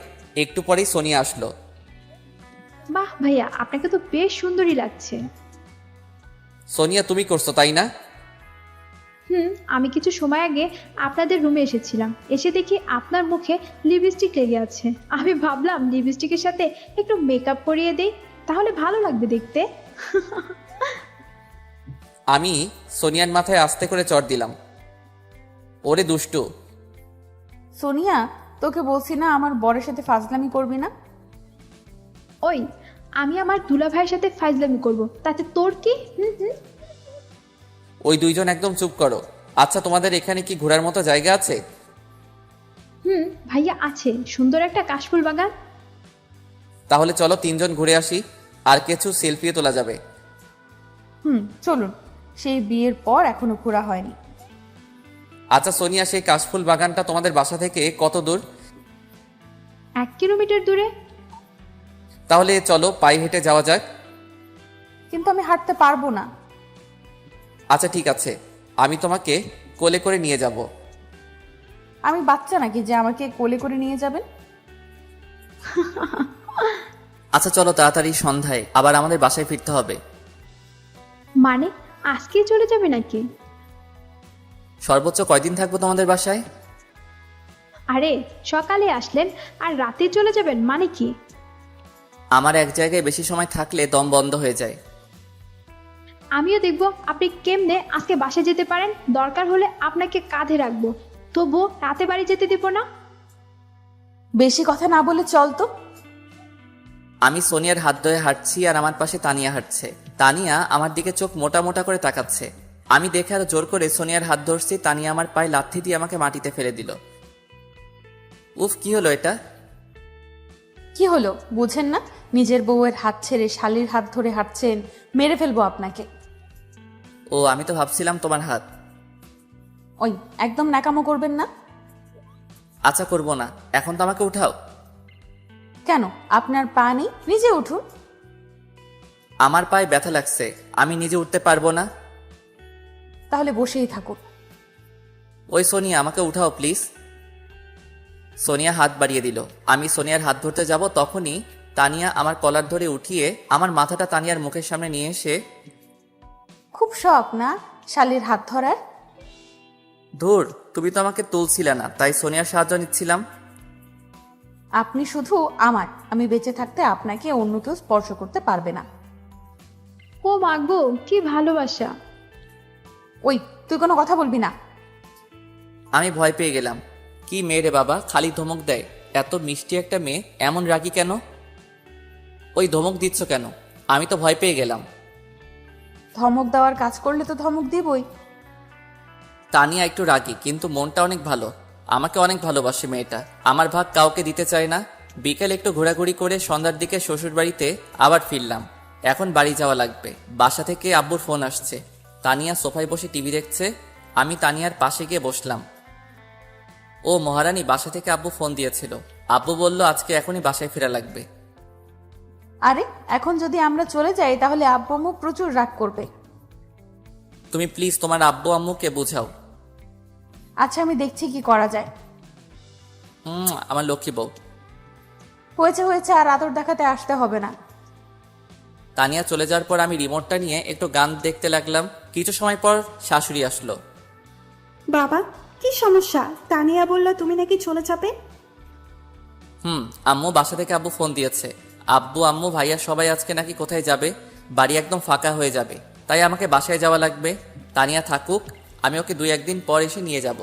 একটু পরেই সোনিয়া আসলো। বাহ ভাইয়া, আপনাকে তো বেশ সুন্দরী লাগছে। সোনিয়া, তুমি করছো তাই না? আমি কিছু সময় আগে আপনাদের রুমে এসেছিলাম, এসে দেখি আপনার মুখে লিপস্টিক লেগে আছে। আমি ভাবলাম লিপস্টিকের সাথে একটু মেকআপ করিয়ে দেই, তাহলে ভালো লাগবে দেখতে। আমি সোনিয়ার মাথায় আস্তে করে চড় দিলাম। ওরে দুষ্টু! সোনিয়া, তোকে বলছি না আমার বরের সাথে ফাজলামি করবি না। ওই, আমি আমার দুলা ভাইয়ের সাথে ফাইজলামি করব, তাতে তোর কি? ওই দুইজন একদম চুপ করো। আচ্ছা, তোমাদের এখানে কি ঘোরার মতো জায়গা আছে? ভাইয়া আছে, সুন্দর একটা কাশফুল বাগান। তাহলে চলো তিনজন ঘুরে আসি, আর কিছু সেলফিও তোলা যাবে। চলুন। সেই বিয়ের পর এখনো ঘোরা হয়নি। আচ্ছা সোনিয়া, সেই কাশফুল বাগানটা তোমাদের বাসা থেকে কত দূর? 1 কিলোমিটার দূরে। তাহলে চলো পায়ে হেঁটে যাওয়া যাক। কিন্তু আমি হাঁটতে পারবো না। আচ্ছা ঠিক আছে, আমি তোমাকে কোলে করে নিয়ে যাব। আমি বাচ্চা নাকি যে আমাকে কোলে করে নিয়ে যাবেন? আচ্ছা চলো, তাড়াতাড়ি সন্ধ্যায় আবার আমাদের বাসায় ফিরতে হবে। মানে আজকেই চলে যাবে নাকি? সর্বোচ্চ কয়দিন থাকবো তোমাদের বাসায়? আরে সকালে আসলেন আর রাতে চলে যাবেন মানে কি? আমার এক জায়গায় বেশি সময় থাকলে দম বন্ধ হয়ে যায়। আমিও দেখব আপনি কেমনে আজকে বাসে যেতে পারেন। দরকার হলে আপনাকে কাঁধে রাখবো, তবুও রাতে বাড়ি যেতে দিব না। বেশি কথা না বলে চল তো। আমি সোনিয়ার হাত ধরে হাঁটছি আর আমার পাশে তানিয়া হাঁটছে। তানিয়া আমার দিকে চোখ মোটা মোটা করে তাকাচ্ছে। আমি দেখে আরো জোর করে সোনিয়ার হাত ধরছি। তানিয়া আমার পায়ে লাথি দিয়ে আমাকে মাটিতে ফেলে দিল। উফ, কি হলো এটা? কি হলো বুঝেন না? নিজের বউয়ের হাত ছেড়ে শালির হাত ধরে হাঁটছেন, মেরে ফেলবো আপনাকে। ও, আমি তো ভাবছিলাম তোমার হাত। ওই, একদম ন্যাকামো করবেন না। আচ্ছা করবো না, এখন তো আমাকে উঠাও। কেন, আপনার পা নেই? নিজে উঠুন। আমার পায়ে ব্যথা লাগছে, আমি নিজে উঠতে পারবো না। তাহলে বসেই থাকুন। ওই সোনিয়া, আমাকে উঠাও প্লিজ। সোনিয়া হাত বাড়িয়ে দিল। আমি সোনিয়ার হাত ধরতে যাব, তখনই তানিয়া আমার কলার ধরে উঠিয়ে আমার মাথাটা তানিয়ার মুখের সামনে নিয়ে এসে, খুব শখ না শালির হাত ধরার? ধুর, তুমি তো আমাকে তুলছিলে না, তাই সোনিয়ার সাহায্য নিচ্ছিলাম। আপনি শুধু আমার, আমি বেঁচে থাকতে আপনাকে অন্য কেউ স্পর্শ করতে পারবে না। ও মাগো, কি ভালোবাসা। ওই, তুই কোনো কথা বলবি না। আমি ভয় পেয়ে গেলাম। কি মেয়ে রে বাবা, খালি ধমক দেয়। এত মিষ্টি একটা মেয়ে এমন রাগী কেন? ওই ধমক দিচ্ছ কেন? আমি তো ভয় পেয়ে গেলাম। ধমক দেওয়ার কাজ করলে তো ধমক দিবই। তানিয়া একটু রাগী, কিন্তু মনটা অনেক ভালো। আমাকে অনেক ভালোবাসে মেয়েটা। আমার ভাগ কাউকে দিতে চায় না। বিকেল একটু ঘোরাঘুরি করে সন্ধ্যার দিকে শ্বশুর বাড়িতে আবার ফিরলাম। এখন বাড়ি যাওয়া লাগবে। বাসা থেকে আব্বুর ফোন আসছে। তানিয়া সোফায় বসে টিভি দেখছে। আমি তানিয়ার পাশে গিয়ে বসলাম। ও মহারানী, বাসা থেকে আব্বু ফোন দিয়েছিল। আব্বু বলল আজকে এখনই বাসায় ফেরা লাগবে। আরে এখন যদি আমরা চলে যাই তাহলে আব্বু আম্মু প্রচুর রাগ করবে। তুমি প্লিজ তোমার আব্বু আম্মুকে বোঝাও। আচ্ছা, আমি দেখছি কি করা যায়। আমার লক্ষ্মী বউ। হয়েছে হয়েছে, আর আদর দেখাতে আসতে হবে না। তানিয়া চলে যাওয়ার পর আমি রিমোটটা নিয়ে একটু গান দেখতে লাগলাম। কিছু সময় পর শাশুড়ি আসলো। বাবা, কি সমস্যা? তানিয়া বলল তুমি নাকি চলে যাবে। আম্মু, বাসা থেকে আব্বু ফোন দিয়েছে। আব্বু আম্মু ভাইয়া সবাই আজকে নাকি কোথায় যাবে। বাড়ি একদম ফাঁকা হয়ে যাবে, তাই আমাকে বাসায় যাওয়া লাগবে। তানিয়া থাকুক, আমি ওকে 2-1 দিন পর এসে নিয়ে যাব।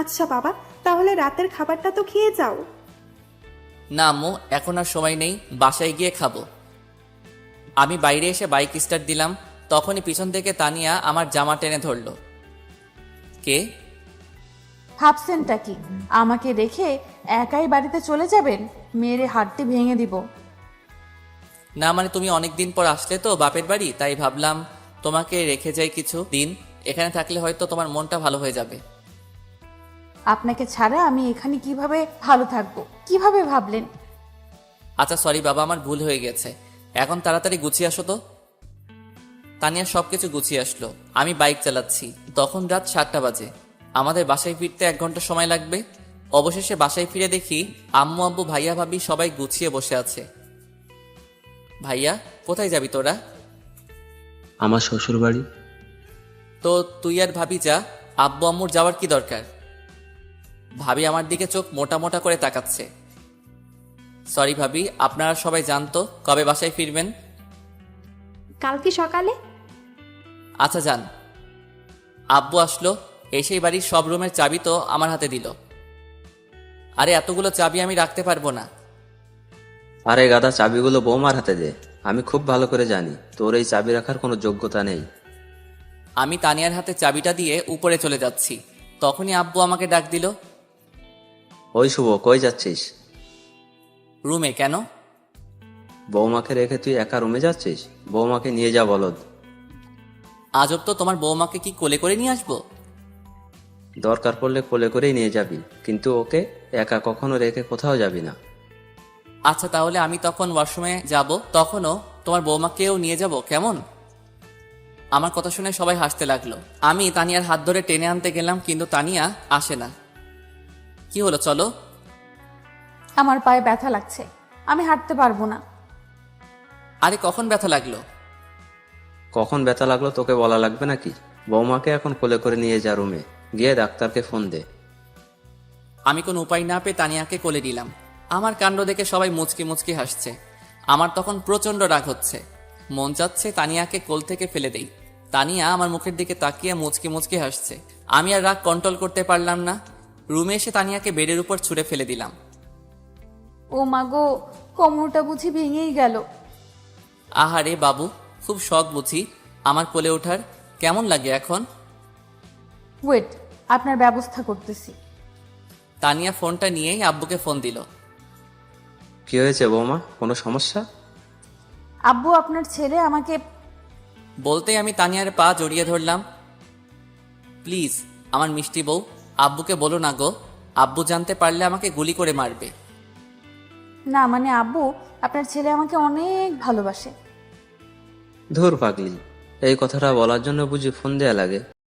আচ্ছা বাবা, তাহলে রাতের খাবারটা তো খেয়ে যাও। না আম্মু, এখন আর সময় নেই, বাসায় গিয়ে খাবো। আমি বাইরে এসে বাইক স্টার্ট দিলাম, তখনই পিছন থেকে তানিয়া আমার জামা টেনে ধরলো। কে? ভাবছেনটা কি আমাকে রেখে একাই বাড়িতে চলে যাবেন? মেরে হাড়টি ভেঙে দিব। না মানে তুমি অনেক দিন পর আসলে তো বাপের বাড়ি, তাই ভাবলাম তোমাকে রেখে যাই কিছু দিন। এখানে থাকলে হয়তো তোমার মনটা ভালো হয়ে যাবে। আপনাকে ছাড়া আমি এখানে কিভাবে ভালো থাকবো? কিভাবে ভাবলেন? আচ্ছা সরি বাবা, আমার ভুল হয়ে গেছে। এখন তাড়াতাড়ি গুছিয়ে আসো তো। তানিয়া সবকিছু গুছিয়ে আসলো। আমি বাইক চালাচ্ছি, তখন রাত 7টা বাজে। আমাদের বাসায় ফিরতে 1 ঘন্টা সময় লাগবে। অবশেষে বাসায় ফিরে দেখি আম্মু আব্বু ভাইয়া ভাবি সবাই গুছিয়ে বসে আছে। ভাইয়া, কোথায় যাবি তোরা? আমার শ্বশুর বাড়ি। তো তুই আর ভাবি যা, আব্বু আম্মুর যাওয়ার কি দরকার? ভাবি আমার দিকে চোখ মোটা মোটা করে তাকাচ্ছে। সরি ভাবি, আপনারা সবাই জানতো কবে বাসায় ফিরবেন? কালকে সকালে। আচ্ছা যান। আব্বু আসলো, এসেই বাড়ির সব রুমের চাবি তো আমার হাতে দিল। আরে এতগুলো চাবি আমি রাখতে পারবো না। আরে গাদা, চাবিগুলো বৌমার হাতে দে। আমি খুব ভালো করে জানি তোর এই চাবি রাখার কোনো যোগ্যতা নেই। আমি তানিয়ার হাতে চাবিটা দিয়ে উপরে চলে যাচ্ছি, তখনই আব্বু আমাকে ডাক দিল। ওই শুভ, কই যাচ্ছিস? রুমে। কেন? বৌমাকে রেখে তুই একা রুমে যাচ্ছিস? বৌমাকে নিয়ে যা বলদ। আজব তো, তোমার বৌমাকে কি কোলে করে নিয়ে আসবো? দরকার পড়লে কোলে করেই নিয়ে যাবি, কিন্তু ওকে একা কখনো রেখে কোথাও যাবি না। আচ্ছা তাহলে আমি তখন ওয়াশরুমে যাব, তখনও তোমার বৌমাকেও নিয়ে যাব, কেমন? আমার কথা শুনে সবাই হাসতে লাগলো। আমি তানিয়ার হাত ধরে টেনে আনতে গেলাম, কিন্তু তানিয়া আসে না। কি হলো, চলো। আমার পায়ে ব্যথা লাগছে, আমি হাঁটতে পারবো না। আরে কখন ব্যথা লাগলো? কখন ব্যথা লাগলো তোকে বলা লাগবে নাকি? বৌমাকে এখন কোলে করে নিয়ে যা রুমে, গিয়ে ডাক্তারকে ফোন দে। আমি কোনো উপায় না পেয়ে তানিয়াকে কোলে নিলাম। আমার কাণ্ড দেখে সবাই মুচকি মুচকি হাসছে। আমার তখন প্রচণ্ড রাগ হচ্ছে, মন চাচ্ছে তানিয়াকে কোল থেকে ফেলে দেই। তানিয়া আমার মুখের দিকে তাকিয়ে মুচকি মুচকি হাসছে। আমি আর রাগ কন্ট্রোল করতে পারলাম না। রুমে এসে তানিয়াকে বেডের উপর ছুঁড়ে ফেলে দিলাম। ও মা গো, কোমরটা বুঝি ভেঙেই গেল। আহারে বাবু, খুব শখ বুঝি আমার কোলে ওঠার? কেমন লাগে এখন? ওয়েট, আপনার ব্যবস্থা করতেছি। তানিয়া ফোনটা নিয়েই আব্বুকে ফোন দিল। কি হয়েছে বৌমা, কোনো সমস্যা? আব্বু, আপনার ছেলে আমাকে। বলতেই আমি তানিয়ার পা জড়িয়ে ধরলাম। প্লিজ আমার মিষ্টি বউ, আব্বুকে বলো না গো, আব্বু জানতে পারলে আমাকে গুলি করে মারবে। না মানে আব্বু, আপনার ছেলে আমাকে অনেক ভালোবাসে। ধুর পাগলি, এই কথাটা বলার জন্য বুঝি ফোন দেয়া লাগে?